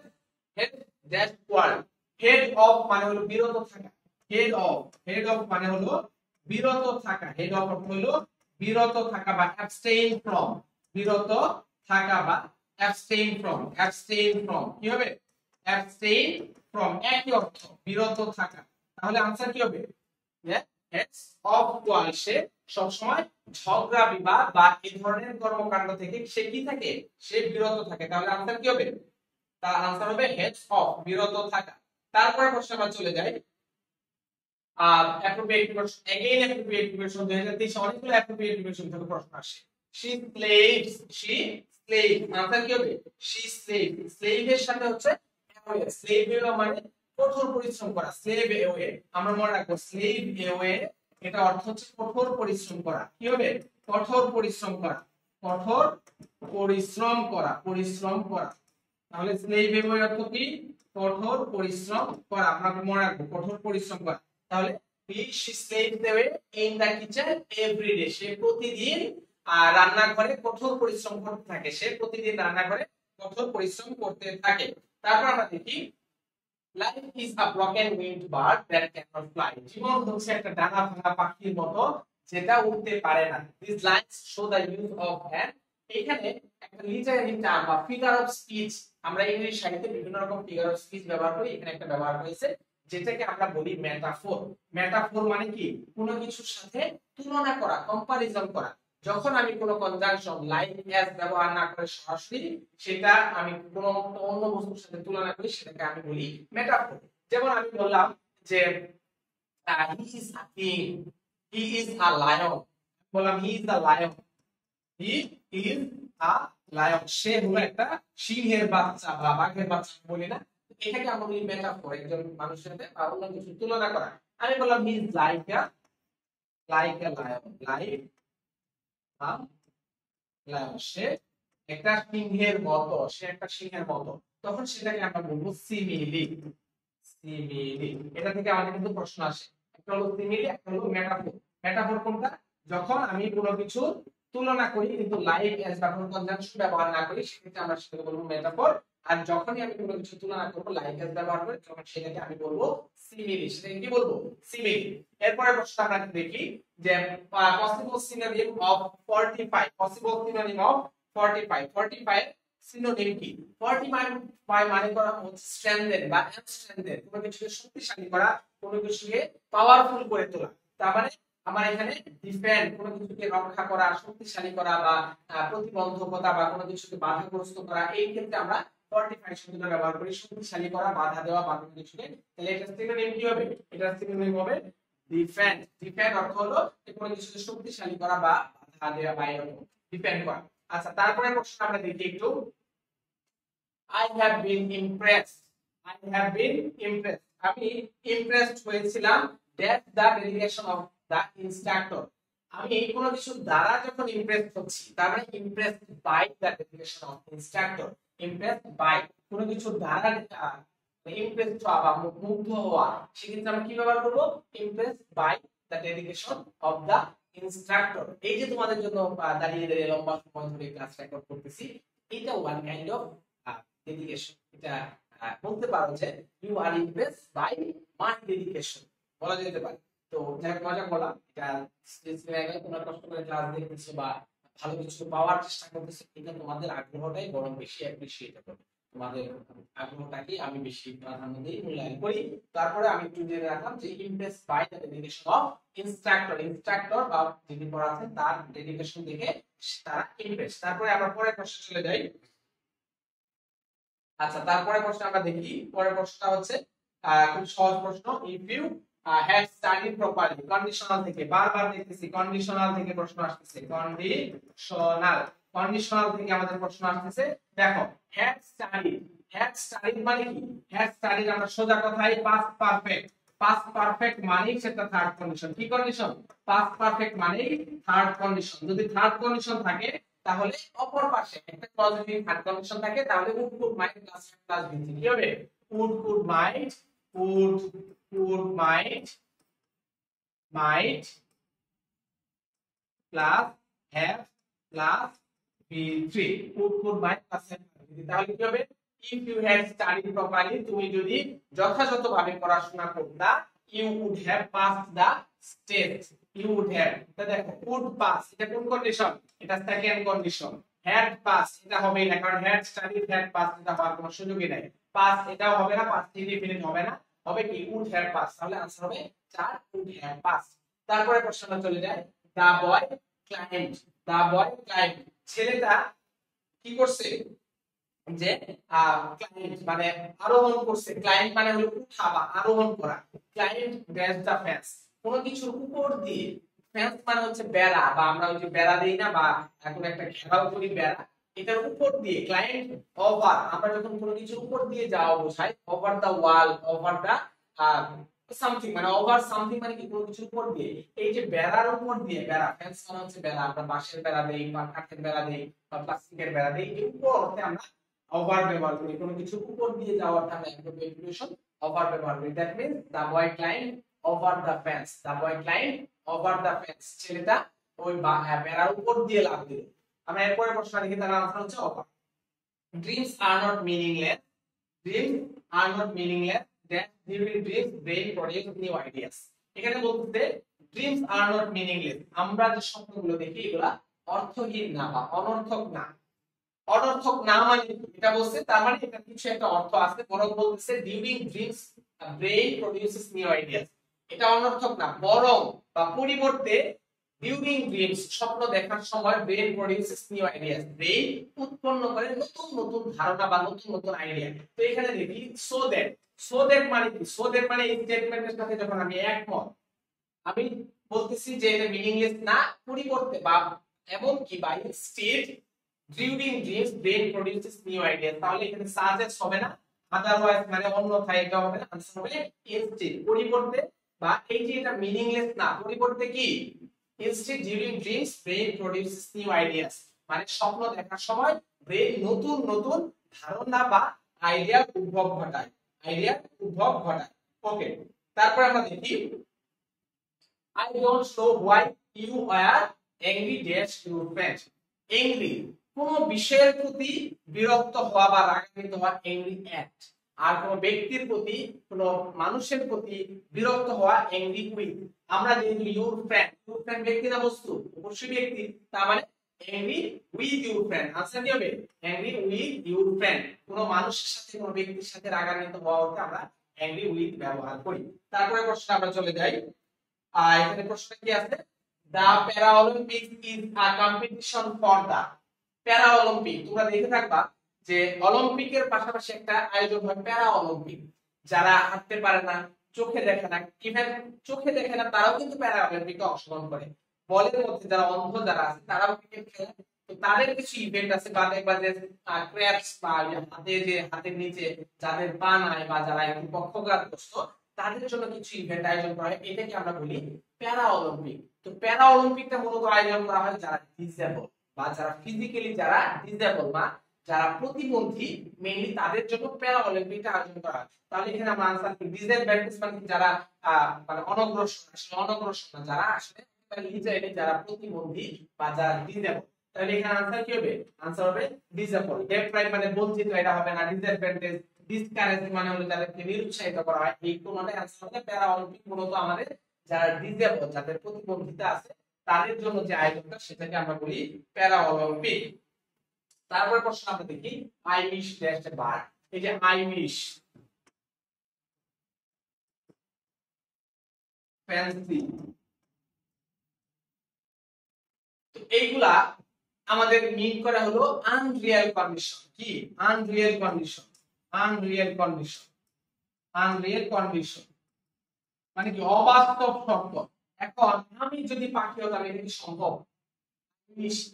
had that word। head of মানে হলো বিরত থাকা। head of মানে হলো বিরত থাকা। head of অর্থ হলো বিরত থাকা বা abstain from। বিরত থাকা বা abstain from কি হবে? abstain from একই অর্থ, বিরত থাকা। তাহলে आंसर কি হবে? heads of wall সে সব সময় ঝগড়া বিবাদ বা এই ধরনের কর্মকাণ্ড থেকে সে কি থাকে? সে বিরত থাকে। তাহলে आंसर কি হবে? তার आंसर হবে heads of বিরত থাকা। তারপরে প্রশ্নে আমরা চলে যাই appropriate preposition। again appropriate preposition 2023 অনেকগুলো appropriate preposition থেকে প্রশ্ন আসে। she slave आंसर কি হবে? she slave এর সাথে হচ্ছে away। slave মানে কঠোর পরিশ্রম করা। slave away আমরা মনে রাখবো slave away এটা অর্থ হচ্ছে কঠোর পরিশ্রম করা। কি হবে? কঠোর পরিশ্রম করা। কঠোর পরিশ্রম করা। তাহলে slave away অর্থ কি? কঠোর পরিশ্রম করা। আপনাকে মনে রাখবো কঠোর পরিশ্রম করা। তাহলে she slaves away in the kitchen every day। সে প্রতিদিন রান্নাঘরে কঠোর পরিশ্রম করতে থাকে। সে প্রতিদিন রান্নাঘরে কঠোর পরিশ্রম করতে থাকে। তারপর আমরা দেখি life is a broken winged bird that cannot fly। জীবন হচ্ছে একটা ডানা ভাঙা পাখির মতো যেটা উড়তে পারে না। these lines show the use of an। এখানে একটা লিটারারি টার্ম বা ফিগার অফ স্পিচ, আমরা ইংলিশ সাহিত্যে বিভিন্ন রকম ফিগার অফ স্পিচ ব্যবহার করি। এখানে একটা ব্যবহার হয়েছে যেটাকে আমরা বলি মেটাফোর। মেটাফোর মানে কি? কোনো কিছুর সাথে তুলনা করা, কম্পারিজন করা। যখন আমি কোনো কনজাংশন লাইক অ্যাজ ব্যবহার না করে সরাসরি সেটা আমি কোনো অন্য বস্তুর সাথে তুলনা করি, সেটাকে আমি বলি মেটাফোর। যেমন আমি বললাম যে he is a king, he is a lion। বললাম he is a lion, he is a lion। সে হলো একটা সিংহের বাচ্চা বা বাঘের বাচ্চা বলি না, এটাকে আমরা বলি মেটাফোর। একজন মানুষের সাথে বা অন্য কিছু তুলনা করা। আমি বললাম he is like a lion, সে একটা সিংহের মতো, তখন সেটাকে আমরা বলবো সিমিলি। এটা থেকে আমাদের কিন্তু প্রশ্ন আসে, একটা হলো সিমিলি, একটা হলো মেটাফোর। মেটাফোর কোনটা? যখন আমি কোনো কিছু তুলনা করি কিন্তু লাইক অ্যাজ বা কোনো কনজাংশন ব্যবহার না করি, সেক্ষেত্রে আমরা সেটাকে বলবো মেটাফোর। আর যখনই আমি কোনো কিছু তুলনা করব লাইক অ্যাজ ব্যবহার করে, তখন সেটাকে আমি বলবো সিমিলি। সেটাকে কি বলবো? সিমিলি। এরপরে প্রশ্ন আমরা দেখি যে possible synonym of 45। Possible synonym of 45। 45 synonym কি? 45 মানে করা হচ্ছে স্ট্রেংথেন বা স্ট্রেংথেন, কোনো কিছুকে শক্তিশালী করা, কোনো কিছুকে পাওয়ারফুল করে তোলা। তার মানে আমার এখানে ডিফেন্ড, কোনো কিছুকে রক্ষা করা, শক্তিশালী করা বা প্রতিবন্ধকতা বা কোনো কিছুকে বাধাগ্রস্ত করা, এই ক্ষেত্রে আমরা 45 শব্দটা ব্যবহার করি। শক্তিশালী করা, বাধা দেওয়া বা কোনো কিছুকে। তাহলে এটা সিনোনিম কি হবে? এটা সিনোনিম হবে ডিফেন্ড। ডিফেন্ড অর্থ হলো কোনো কিছুকে শক্তিশালী করা বা বাধা দেওয়া বা এরকম ডিফেন্ড করা। আচ্ছা, তারপরে প্রশ্ন আমরা দেখি একটু। I have been impressed। আমি ইমপ্রেসড হয়েছিলাম that the dedication of the instructor। আমি কোনো কিছু দ্বারা যখন ইমপ্রেসড হচ্ছি, তার মানে impressed by the dedication of instructor। Impressed by কোনো কিছু দ্বারা ইমপ্রেসড হওয়া বা মুগ্ধ হওয়া, সেক্ষেত্রে আমরা কি ব্যবহার করব? Impressed by the dedication of the instructor। এই যে তোমাদের জন্য দাঁড়িয়ে দাঁড়িয়ে লম্বা সময় ধরে ক্লাস রেকর্ড করতেছি, এটা ওয়ান কাইন্ড অফ ডেডিকেশন। এটা বলতে পারো যে you are impressed by my dedication, বলা যেতে পারে। তো যাই মজা করলাম, এটা স্টেজ লেভেলে তোমরা কষ্ট করে ক্লাস দেখতেছো বা ভালো কিছু পাওয়ার চেষ্টা করতেছো, এটা তোমাদের আগ্রহটাই বরং বেশি অ্যাপ্রিশিয়েট করবে। তোমাদের আগ্রহটাকে আমি বেশি প্রাধান্য দিই, মূল্যায়ন করি। তারপরে আমি একটু জেনে রাখলাম যে impress by the dedication of instructor, instructor বা যিনি পড়াচ্ছেন তার ডেডিকেশন দেখে তারা ইমপ্রেস। তারপরে আমরা পরের প্রশ্নে চলে যাই। আচ্ছা, তারপরে প্রশ্ন আমরা দেখি। পরের প্রশ্নটা হচ্ছে খুব সহজ প্রশ্ন। If you have studied properly, conditional থেকে বারবার দেখতেছি, কন্ডিশনাল থেকে প্রশ্ন আসতেছে, কন্ডিশনাল, কন্ডিশনাল থেকে আমাদের প্রশ্ন আসতেছে। দেখো, হ্যাভ স্টাডিড, হ্যাভ স্টাডিড মানে কি? হ্যাভ স্টাডিড আমরা সোজা কথায় পাস্ট পারফেক্ট, পাস্ট পারফেক্ট মানেই সেটা থার্ড কন্ডিশন। কি কন্ডিশন? পাস্ট পারফেক্ট মানেই থার্ড কন্ডিশন। যদি থার্ড কন্ডিশন থাকে তাহলে অপর পাশে একটা পজিটিভ থার্ড কন্ডিশন থাকে, তাহলে would could might plus plus বিথি কি হবে? Would could might, would could might, might plus have plus বি3, would could might plus have plus বি3। তাহলে কি হবে? If you had studied properly, তুমি যদি যথাযথভাবে পড়াশোনা করতা, you would have passed the test, you would have. এটা দেখো, উড পাস এটা কোন কন্ডিশন? এটা সেকেন্ড কন্ডিশন। হ্যাড পাস এটা হবেই না, কারণ হ্যাড স্টাডিড হ্যাড পাস এটা হওয়ার কোনো সুযোগই নাই। পাস এটাও হবে না, পাস ইনডিফিনিট হবে না, হবে কি? Would have pass. তাহলে आंसर হবে 4, উড হ্যাভ পাস। তারপরে প্রশ্নটা চলে যায়, দা বয় ক্লাইম্ব, দা বয় ক্লাইম্ব, ছেলেটা কি করছে? যে ক্লাইম্ব মানে আরোহণ করছে। ক্লাইম্ব মানে হলো উঠা বা আরোহণ করা। ক্লাইম্ব ড্যাশ দা ফেন্স, কোনো কিছুর উপর দিয়ে। ফেন্স মানে হচ্ছে বেড়া, বা আমরা ওই যে বেড়া দেই না, বা এখন একটা ঘেরাও করি বেড়া, এটার উপর দিয়ে। ক্লাইম্ব ওভার, আমরা যখন কোনো কিছুর উপর দিয়ে যাওয়া বোঝাই, over the wall, over the something, মানে ওভার সামথিং মানে কি? কোনো কিছুর উপর দিয়ে। এই যে বেড়ার উপর দিয়ে, বেড়া ফেন্স মানে হচ্ছে বেড়া, আমরা বাঁশের বেড়া দেই বা কাঠের বেড়া দেই বা প্লাস্টিকের বেড়া দেই, এর উপর অর্থে আমরা ওভার ব্যবহার করি। কোনো কিছু উপর দিয়ে যাওয়ার আমরা একদম এক্সপ্রেশন ওভার ব্যবহার করি। That means the boy climb over the fence, the boy climb over the fence, ছেলেটা ওই বেড়ার উপর দিয়ে লাফ দিল। আমরা এরপরে প্রশ্ন দেখি, তার আনসার হচ্ছে over. Dreams are not meaningless, dreams are not meaningless, that during dreams brain produce new ideas. এখানে বলতে ড্রিমস আর নট মিনিংলেস, আমরা যে স্বপ্নগুলো দেখি এগুলা অর্থহীন না বা অনর্থক না। অনর্থক না মানে এটা বলছে, তার মানে এটা কিছু একটা অর্থ আছে। বরং বলতেছে during dreams brain produces new ideas, এটা অনর্থক না, বরং বা পরিবর্তে ডিউরিং ড্রিমস স্বপ্ন দেখার সময় brain produces new ideas, brain উৎপন্ন করে নতুন নতুন ধারণা বা নতুন নতুন আইডিয়া। তো এখানে দেখি সো দ্যাট, সো দ্যাট মানে কি? সো দ্যাট মানে এই স্টেটমেন্টের সাথে যখন আমি একমত, আমি বলতেছি যে এটা মিনিংলেস না, পরিবর্তে বা এমন কি বা instead during dreams brain produces new ideas, তাহলে এখানে সাজেস্ট হবে না, আদারওয়াইজ মানে অন্যথায় এটা হবে না, आंसर হবে instead, পরিবর্তে। বা এই যে এটা মিনিংলেস না, পরিবর্তে কি? instead during dreams brain produces new ideas, মানে স্বপ্ন দেখার সময় ব্রেন নতুন নতুন ধারণা বা আইডিয়া উদ্ভব ঘটায়, আইডিয়া উদ্ভব ঘটায়। ওকে, তারপর আমরা দেখি I don't know why you are angry dash your friend, angry কোন বিষয়ের প্রতি বিরক্ত হওয়া বা রাগান্বিত হওয়া, angry at। আর কোন ব্যক্তির প্রতি, কোন মানুষের প্রতি বিরক্ত হওয়া, angry with। আমরা যেহেতু your friend ব্যক্তি না বস্তু, অবশ্যই ব্যক্তি, তার মানে angry with your friend, answer কি হবে? angry with your friend। কোন মানুষের সাথে, কোন ব্যক্তির সাথে রাগান্বিত হওয়া হতে আমরা angry with ব্যবহার করি। তারপরে প্রশ্ন আমরা চলে যাই। এখানে প্রশ্নটা কি আছে? The Paralympic is a competition for the Paralympic. তোমরা দেখে থাকবা যে অলিম্পিকের পাশাপাশি একটা আয়োজন হয় প্যারা অলিম্পিক। যারা হাঁটতে পারে না, চোখে দেখে না, ইভেন চোখে দেখে না, তারাও কিন্তু প্যারা অলিম্পিকে অংশগ্রহণ করে। বলের মধ্যে যারা অন্ধ যারা আছে তারাও ক্রিকেট খেলে। তো তাদের কিছু ইভেন্ট আছে, বা দেখবা যে ক্র্যাপস বা হাতে যে হাতের নিচে যাদের পা নাই বা যারা একটু পক্ষাঘাতগ্রস্ত, তাদের জন্য কিছু ইভেন্ট আয়োজন করা হয়, এটাকে আমরা বলি প্যারা অলিম্পিক। তো প্যারা অলিম্পিকটা মূলত আয়োজন করা হয় যারা ডিসেবল বা যারা ফিজিক্যালি যারা ডিসেবল বা যারা প্রতিবন্ধী, মেইনলি তাদের জন্য প্যারা অলিম্পিকটা আয়োজন করা হয়। তাহলে এখানে আমরা आंसर কি? ডিসএডভান্টেজ মানে যারা মানে অনগ্রসর, আসলে অনগ্রসর না, যারা আসলে লিজাইলে যারা প্রতিবন্ধী বা যারা ডিসেবল। তাহলে এখানে आंसर কি হবে? आंसर হবে ডিসেবল। ডেপ্রাইভ মানে বঞ্চিত, এটা হবে না। ডিসএডভান্টেজ, ডিসকারেজ মানে হলো যাদেরকে নিরুৎসাহিত করা হয়, এই কোনটাই आंसर হবে প্যারা অলিম্পিক। মূলত আমাদের যারা ডিসেবল, যাদের প্রতিবন্ধিতা আছে, তাদের জন্য যে আয়োজনটা সেটাকে আমরা বলি প্যারা অলিম্পিক। তারপরে প্রশ্ন আমরা দেখি আই উইশ ড্যাশ এ বার। এই যে আই উইশ, ফ্যান্সি, তো এইগুলা আমাদের মিন করা হলো আনরিয়াল কন্ডিশন। কি unreal condition? Unreal condition, unreal condition মানে কি অবাস্তব শব্দ। এখন আমি যদি পাখি হতাম এটা কি সম্ভব?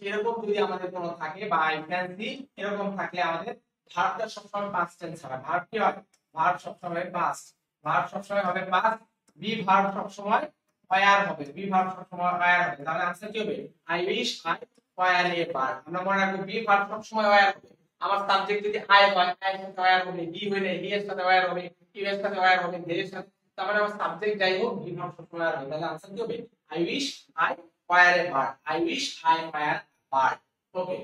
এরকম যদি আমাদের কোনো থাকে বা আই ফ্যান্সি এরকম থাকলে আমাদের ভার্বটা সবসময় পাস্ট টেন্স হবে। ভার্ব কি হয়? ভার্ব সবসময় পাস্ট, ভার্ব সবসময় হবে পাস্ট, বি ভার্ব সবসময় ওয়্যার হবে, বি ভার্ব সবসময় ওয়্যার হবে। তাহলে आंसर কি হবে? I wish I were a bird. আমরা মনে রাখবো বি ভার্ব সবসময় ওয়্যার হবে। আমার সাবজেক্ট যদি আই হয়, আই এর সাথে ওয়্যার হবে, বি হইলে হি এর সাথে ওয়্যার হবে, ইউ এর সাথে ওয়্যার হবে, দে এর সাথে। তাহলে আমার সাবজেক্ট যাই হোক বি ভার্ব সবসময় ওয়্যার হবে। তাহলে आंसर কি হবে? I wish I were a bird. I wish I were bird. Okay,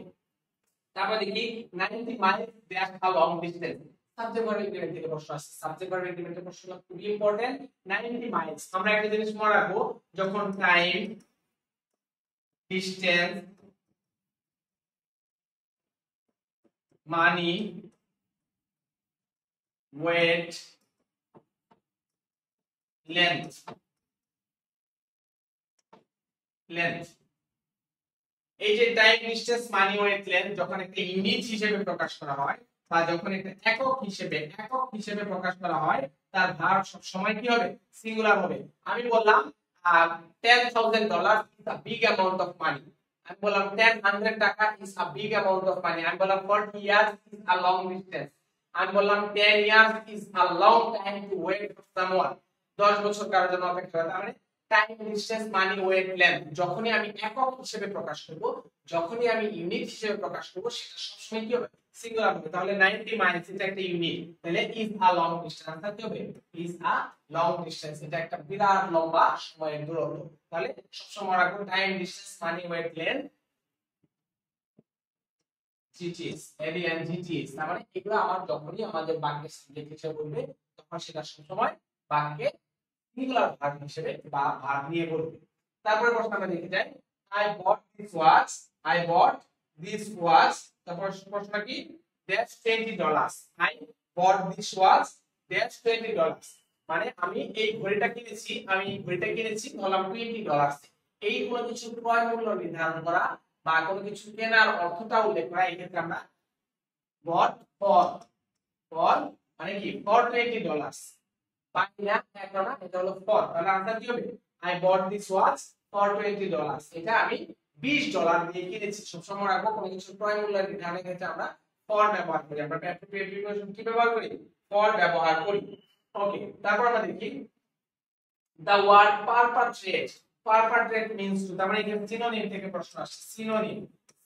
তারপর দেখি 90 miles that a long distance. Subject verb agreement থেকে প্রশ্ন আসছে। সাবজেক্ট ভার্ব এগ্রিমেন্টের প্রশ্ন খুবই ইম্পর্টেন্ট। 90 মাইলস আমরা একটা জিনিস মনে রাখবো, যখন time, distance, money, weight, length, এই যে time, distance, money, weight, length যখন একটা ইউনিট হিসেবে প্রকাশ করা হয় বা যখন একটা একক হিসেবে প্রকাশ করা হয়, তার ভার্ব সব সময় কি হবে? সিঙ্গুলার হবে। আমি বললাম $10,000 is a big amount of money। আমি বললাম 100 টাকা is a big amount of money। আমি বললাম 40 years is a long distance। আমি বললাম 10 years is a long time to wait for someone। 10 বছর কারোর জন্য অপেক্ষা করা। মানে time, distance, money, weight, length যখনই আমি একক হিসেবে প্রকাশ করব, যখনই আমি ইউনিট হিসেবে প্রকাশ করব, সেটা সবসময় কি হবে? সিঙ্গুলার হবে। তাহলে 90 মাইলস এটা একটা ইউনিট, তাহলে is a long distance. Answer কি হবে? Is a long distance. এটা একটা বিরাট লম্বা সময়ের দূরত্ব। তাহলে সবসময় রাখবো time, distance, money, weight, length, GTS, AD and GTS. তার মানে এগুলো আমার যখনই আমাদের বাক্যের সাবজেক্ট হিসেবে বলবে, তখন সেটা সবসময় বাক্যে সিঙ্গুলার ভার্ব হিসেবে বা ভার্ব নিয়ে বলবে। তারপরে প্রশ্ন আমরা দেখে যাই, I bought this watch, I bought this watch. তারপর প্রশ্ন কি? That's $20। I bought this watch that's $20। মানে আমি এই ঘড়িটা কিনেছি, ধরলাম $20। এই কোনো কিছু ক্রয় মূল্য নির্ধারণ করা বা কোনো কিছু কেনার অর্থটা উল্লেখ করা, এই ক্ষেত্রে আমরা বট ফর মানে কি? ফর $20। এটা হলো ফর। তাহলে आंसर কি হবে? I bought this watch for $20। এটা আমি $20 দিয়ে কিনেছি। সবসময় রাখবো কোনো কিছু ক্রয় মূল্য নির্ধারণের ক্ষেত্রে আমরা ফর ব্যবহার করি। আমরা প্রিপোজিশন কি ব্যবহার করি? ফর ব্যবহার করি। ওকে, তারপর আমরা দেখি the word perpetrate means to। তার মানে এখানে সিনোনিম থেকে প্রশ্ন আসছে।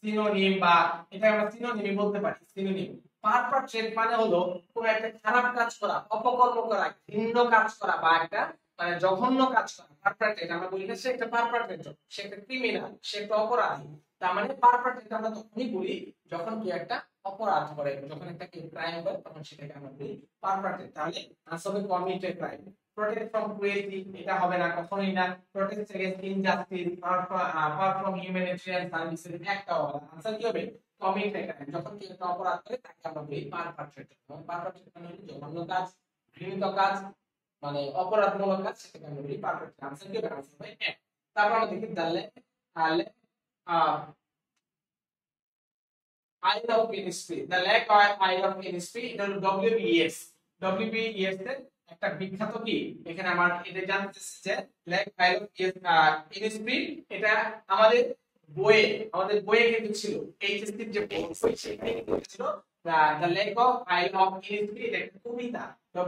সিনোনিম বা এটা আমরা সিনোনিমই বলতে পারি। সিনোনিম পারপাট্রেট মানে হলো কোন একটা খারাপ কাজ করা, অপকর্ম করা, ঘৃণ্য কাজ করা বা একটা মানে জঘন্য কাজ করা। পারপাট্রেট আমরা বলি না সে একটা পারপাট্রেটর, সে একটা ক্রিমিনাল, সে একটা অপরাধী। তার মানে পারপাট্রেট আমরা তখনই বলি যখন কেউ একটা অপরাধ করে, যখন একটা কেউ ক্রাইম করে, তখন সেটাকে আমরা বলি পারপাট্রেট। তাহলে আনসার হবে committed crime. Protect from cruelty এটা হবে না, কখনোই না। Protect against injustice, perform humanitarian services একটা হবে না। আনসার কি হবে? Committed crime. যখন কেউ একটা অপরাধ করে তাকে আমরা বলি পারপাট্রেটর। পারপাট্রেটর মানে হলো জঘন্য কাজ, ঘৃণিত কাজ, মানে অপরাধমূলক কাজ, সেটাকে আমরা বলি পারপাট্রেটর। আনসার কি হবে? আনসার হবে এক। তারপর আমরা দেখি দালে Isle of Innisfree, the lake Isle of Innisfree, এটা হলো WBS এর একটা বিখ্যাত কি, এখানে আমার এটা জানতেছে যে লেক আইল অফ ইনিসফ্রি, এটা আমাদের বইয়ে কিন্তু ছিল। এইচএসসি যে বই সেখানে কিন্তু ছিল দ্য লেক অফ আইল অফ ইনিসফ্রি। এটা একটা কবিতা,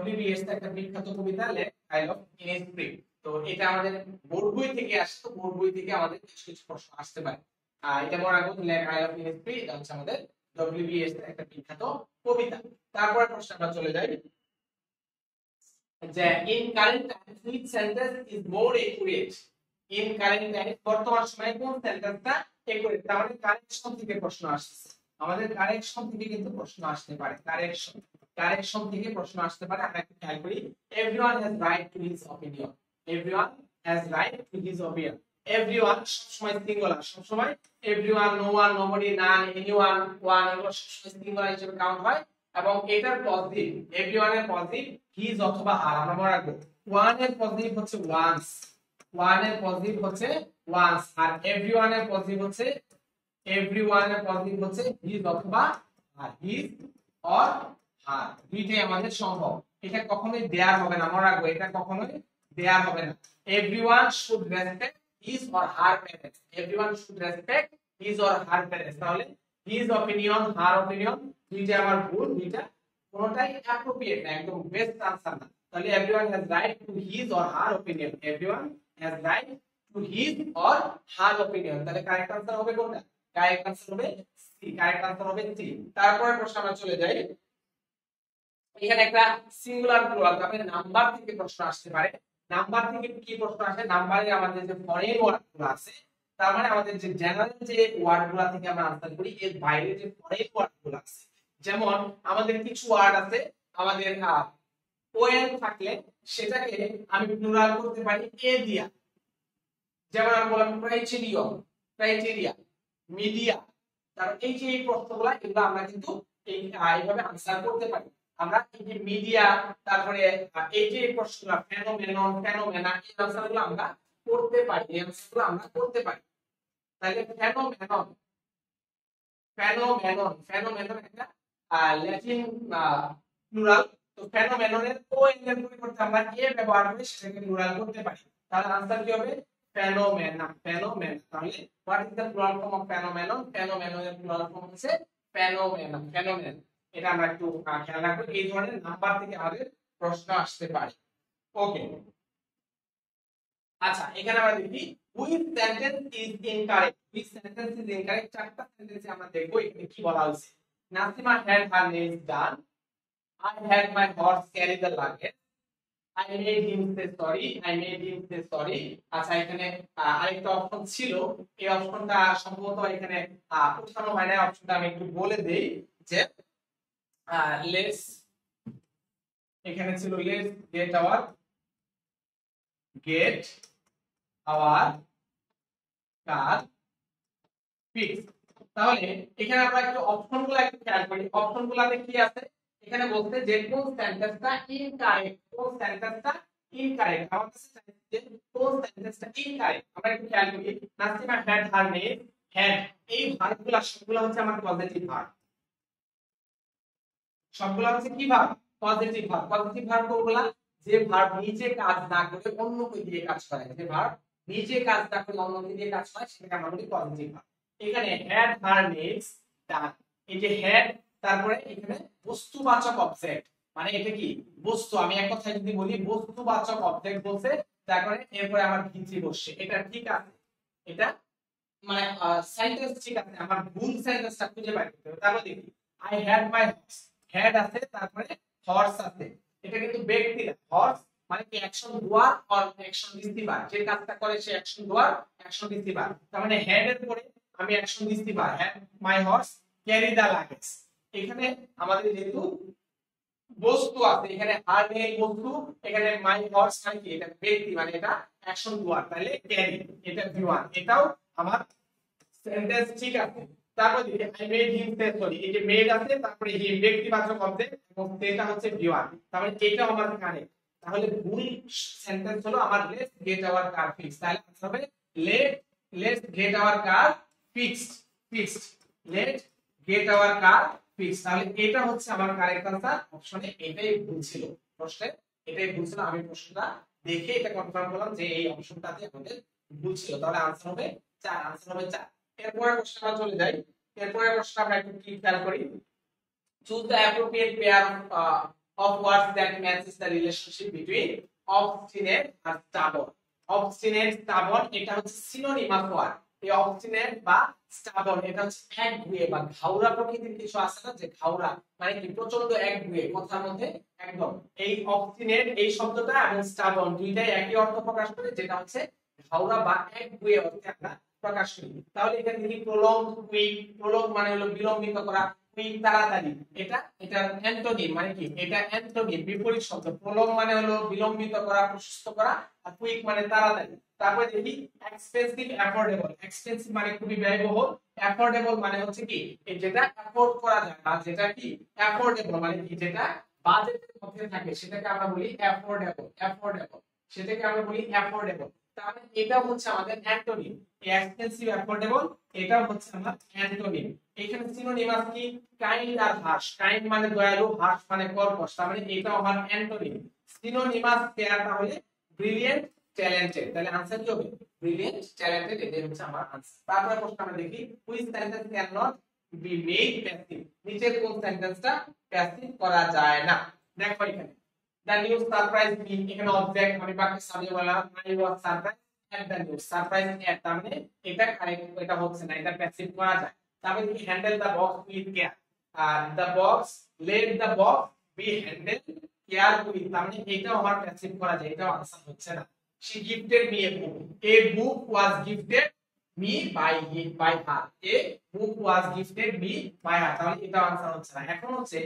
WBS একটা বিখ্যাত কবিতা লেক আইল অফ ইনিসফ্রি। তো এটা আমাদের বোর্ড বই থেকে আসে, তো বোর্ড বই থেকে আমাদের কিছু কিছু প্রশ্ন আসতে পারে। এটা মনে রাখবো, লেক আইল অফ ইনিসফ্রি এটা হচ্ছে আমাদের WBS এর একটা বিখ্যাত কবিতা। তারপরে প্রশ্ন আমরা চলে যাই যে in current Times which sentence is more accurate. In current Times বর্তমান সময়ে কোন সেন্টেন্সটা একুরেট। তার মানে কারেকশন থেকে প্রশ্ন আসছে, আমাদের কারেকশন থেকে কিন্তু প্রশ্ন আসতে পারে। কারেকশন থেকে প্রশ্ন আসতে পারে। আমরা একটু খেয়াল করি, everyone has right to his opinion, everyone has right to his opinion. Everyone সবসময় সিঙ্গুলার, সবসময় এভরিওয়ান, নো ওয়ান, নোবডি, নান, এনিওয়ান, ওয়ান, এগুলো সবসময় সিঙ্গুলার হিসেবে কাউন্ট হয়। এবং এটার পজিটিভ, এভরিওয়ান এর পজিটিভ হিজ অথবা হার, আমরা মনে রাখবো ওয়ান এর পজিটিভ হচ্ছে ওয়ান্স, ওয়ান এর পজিটিভ হচ্ছে ওয়ান্স, আর এভরিওয়ান এর পজিটিভ হচ্ছে, এভরিওয়ান এর পজিটিভ হচ্ছে হিজ অথবা হার, হিজ অর হার, দুইটাই আমাদের সম্ভব। এটা কখনোই দেয়ার হবে না, মনে রাখবো এটা কখনোই দেয়ার হবে না। Everyone should respect his or her parents, everyone should respect his or her parents. তাহলে হিজ অপিনিয়ন, হার অপিনিয়ন, দুইটা আমার ভুল, দুইটা কোনটাই অ্যাপ্রোপ্রিয়েট না, একদম বেস্ট আনসার না। তাহলে everyone has right to his or her opinion, everyone has right to his or her opinion. তাহলে কারেক্ট আনসার হবে কোনটা? কারেক্ট আনসার হবে সি, কারেক্ট আনসার হবে সি। তারপরের প্রশ্ন আমরা চলে যাই। এখানে একটা সিঙ্গুলার প্লুরাল, তবে নাম্বার থেকে প্রশ্ন আসতে পারে। নাম্বার থেকে কি প্রশ্ন আসে? নাম্বারে আমাদের যে ফরেন ওয়ার্ডগুলো আছে, তার মানে আমাদের যে জেনারেল যে ওয়ার্ডগুলো থেকে আমরা আনসার করি, এর বাইরে যে ফরেন ওয়ার্ডগুলো আছে, যেমন আমাদের কিছু ওয়ার্ড আছে, আমাদের ওয়েল থাকলে সেটাকে আমি প্লুরাল করতে পারি এ দিয়া। যেমন আমি বললাম ক্রাইটেরিয়ন, ক্রাইটেরিয়া, মিডিয়া। তারপর এই যে এই প্রশ্নগুলো, এগুলো আমরা কিন্তু এইভাবে আনসার করতে পারি। আমরা এই যে মিডিয়া, তারপরে এই যে প্রশ্নগুলো ফেনোমেনন, ফেনোমেনা, এই আনসারগুলো আমরা করতে পারি, এই আনসারগুলো আমরা করতে পারি। তাহলে ফেনোমেনন, ফেনোমেনন, ফেনোমেনন একটা ল্যাটিন প্লুরাল। তো ফেনোমেননের ও এর পরিবর্তে আমরা এ ব্যবহার করে সেটাকে প্লুরাল করতে পারি। তাহলে আনসার কি হবে? Phenomena, phenomena. তাহলে what is the plural form of phenomenon? ফেনোমেননের প্লুরাল ফর্ম হচ্ছে ফেনোমেনা, ফেনোমেন। এটা আমরা একটু খেয়াল রাখবো, এই ধরনের নাম্বার থেকে আমাদের প্রশ্ন আসতে পারে। ওকে, আচ্ছা এখানে আমরা দেখি which sentence is incorrect, which sentence is incorrect। চারটা সেন্টেন্সে আমরা দেখব এখানে কি বলা হয়েছে। Nasima had her nails done, I had my horse carry the luggage, I made him say sorry, I made him say sorry। আচ্ছা এখানে আরেকটা অপশন ছিল, এই অপশনটা সম্ভবত এখানে উঠানো হয় না, অপশনটা আমি একটু বলে দেই যে লেটস, এখানে ছিল let's get our car fix. তাহলে এখানে আমরা একটু অপশনগুলো একটু খেয়াল করি, অপশনগুলোতে কি আছে? এখানে বলতে যে কোন সেন্টেন্সটা ইনকারেক্ট, কোন সেন্টেন্সটা ইনকারেক্ট, আমার কাছে চাইছে কোন সেন্টেন্সটা ইনকারেক্ট। আমরা একটু খেয়াল করি, Nasima had her name, had, এই ভার্বগুলো সবগুলো হচ্ছে আমার পজিটিভ ভার্ব, সবগুলো হচ্ছে কি verb? Positive verb. Positive verb কোনগুলা? যে ভার্ব নিজে কাজ না করে অন্যকে দিয়ে কাজ করে, যে ভার্ব নিজে কাজ না করে অন্যকে দিয়ে কাজ করে সেটাকে আমরা বলি পজিটিভ ভার্ব। এখানে হ্যাড হার নেমস ডান, এই যে হ্যাড, তারপরে এখানে বস্তুবাচক অবজেক্ট, মানে এটা কি বস্তু। আমি এক কথায় যদি বলি বস্তুবাচক অবজেক্ট বলছে, তারপরে এরপরে আমার ভিত্তি বসছে, এটা ঠিক আছে, এটা মানে সেন্টেন্স ঠিক আছে। আমার ভুল সেন্টেন্সটা খুঁজে বের করতে হবে। তারপর দেখি I had my horse, had আছে, তারপরে হর্স আছে, এটা কিন্তু ব্যক্তি না। হর্স মানে কি action doer or action receiver, যে কাজটা করে সে অ্যাকশন ডুয়ার, অ্যাকশন রিসিভার। তার মানে হেড এর পরে আমি action receiver, had my horse carry the luggage. এখানে আমাদের যেহেতু বস্তু আছে, এখানে আর নেই বস্তু, এখানে মাই হর্স মানে কি এটা ব্যক্তি, মানে এটা অ্যাকশন ডুয়ার, তাহলে ক্যারি, এটা ভি1, এটাও আমার সেন্টেন্স ঠিক আছে। তারপর দেখি I made him say sorry, এই যে মেড আছে, তারপরে হিম ব্যক্তিবাচক অবজেক্ট এবং সেটা হচ্ছে ভি1, তাহলে এটাও আমার কারেক্ট। তাহলে ভুল সেন্টেন্স হলো আমার let's get our car fixed. তাহলে আনসার হবে let's get our car fixed, fixed, let's get our car fixed. তাহলে এটা হচ্ছে আমার কারেক্ট আনসার। অপশনে এটাই ভুল ছিল, প্রশ্নে এটাই ভুল ছিল। আমি প্রশ্নটা দেখে এটা কনফার্ম করলাম যে এই অপশনটাতে আমাদের ভুল ছিল। তাহলে আনসার হবে 4, আনসার হবে 4। এরপরে প্রশ্ন আমরা চলে যাই। এরপরে প্রশ্ন আমরা একটু কি খেয়াল করি, choose the appropriate pair of words that matches the relationship between obstinate and stubborn। obstinate stubborn এটা হচ্ছে সিনোনিমাস ওয়ার্ড। এই obstinate বা stubborn এটা হচ্ছে একগুঁয়ে বা ঘাউড়া প্রকৃতির কিছু আছে না, যে ঘাউড়া মানে কি প্রচন্ড একগুঁয়ে কথার মধ্যে একদম। এই obstinate এই শব্দটা এবং stubborn দুইটাই একই অর্থ প্রকাশ করে, যেটা হচ্ছে ঘাউড়া বা একগুঁয়ে অর্থে আমরা প্রকাশ করি। তাহলে এখানে দেখি প্রলং কুইক, প্রলং মানে হলো বিলম্বিত করা, কুইক তাড়াতাড়ি, এটা এটা অ্যান্টোনিম মানে কি, এটা অ্যান্টোনিম বিপরীত শব্দ। প্রলং মানে হলো বিলম্বিত করা, প্রশস্ত করা, আর কুইক মানে তাড়াতাড়ি। তারপরে দেখি এক্সপেন্সিভ অ্যাফোর্ডেবল। এক্সপেন্সিভ মানে খুবই ব্যয়বহুল, অ্যাফোর্ডেবল মানে হচ্ছে কি যেটা অ্যাফোর্ড করা যায়, আর যেটা কি অ্যাফোর্ডেবল মানে কি যেটা বাজেটের মধ্যে থাকে সেটাকে আমরা বলি অ্যাফোর্ডেবল। অ্যাফোর্ডেবল সেটাকে আমরা বলি অ্যাফোর্ডেবল। তাহলে এটা হচ্ছে আমাদের অ্যান্টোনিম। এক্সপেন্সিভ অ্যাফোর্ডেবল এটা হচ্ছে আমার অ্যান্টোনিম। এখানে সিনোনিম আছে কি কাইন্ড আর হার্শ। কাইন্ড মানে দয়ালু, হার্শ মানে কর্কশ, তার মানে এটা আমার অ্যান্টোনিম। সিনোনিমাস পেয়ার তাহলে ব্রিলিয়ান্ট ট্যালেন্টেড, তাহলে आंसर কি হবে ব্রিলিয়ান্ট ট্যালেন্টেড, এটাই হচ্ছে আমার आंसर। তারপরে প্রশ্ন আমরা দেখি which sentence can not be made passive. নিচের কোন সেন্টেন্সটা প্যাসিভ করা যায় না? দেখো এখানে the news surprised me, এখানে অবজেক্ট আমি বাক্যে সাজিয়ে বললাম I was surprised at the news, surprise at, তার মানে এটা কারেক্ট, এটা হচ্ছে না, এটা প্যাসিভ করা যায়। তারপরে কি handle the box with care, আর the box let the box be handle care with, তার মানে এটাও আমার প্যাসিভ করা যায়, এটাও आंसर হচ্ছে না। she gifted me a book was gifted me by her, a book was gifted me by her, তাহলে এটাও आंसर হচ্ছে না। এখন হচ্ছে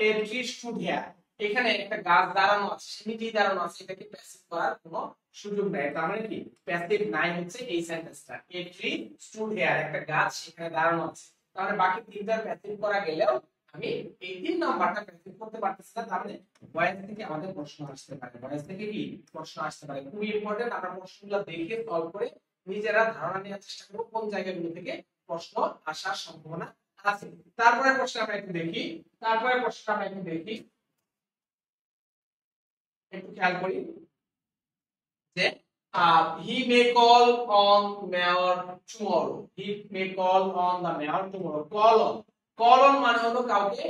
a tree stood here, এখানে একটা গাছ দাঁড়ানো আছে, সে নিজেই দাঁড়ানো আছে, এটাকে প্যাসিভ করার কোনো সুযোগ নেই, তার মানে কি প্যাসিভ নাই হচ্ছে এই সেন্টেন্সটা। এ ট্রি স্টুড হিয়ার, একটা গাছ সেখানে দাঁড়ানো আছে, তার মানে বাকি তিনটা প্যাসিভ করা গেলেও আমি এই তিন নাম্বারটা প্যাসিভ করতে পারতেছি না, তার মানে ভয়েস থেকে আমাদের প্রশ্ন আসতে পারে। ভয়েস থেকে কি প্রশ্ন আসতে পারে, খুবই ইম্পর্টেন্ট। আমরা প্রশ্নগুলো দেখে সলভ করে নিজেরা ধারণা নেওয়ার চেষ্টা করব কোন জায়গাগুলো থেকে প্রশ্ন আসার সম্ভাবনা আছে। তারপরে প্রশ্ন আমরা একটু দেখি, একটু খেয়াল করি যে he may call on mayor tomorrow, he may call on the mayor tomorrow। call on মানে হলো কাউকে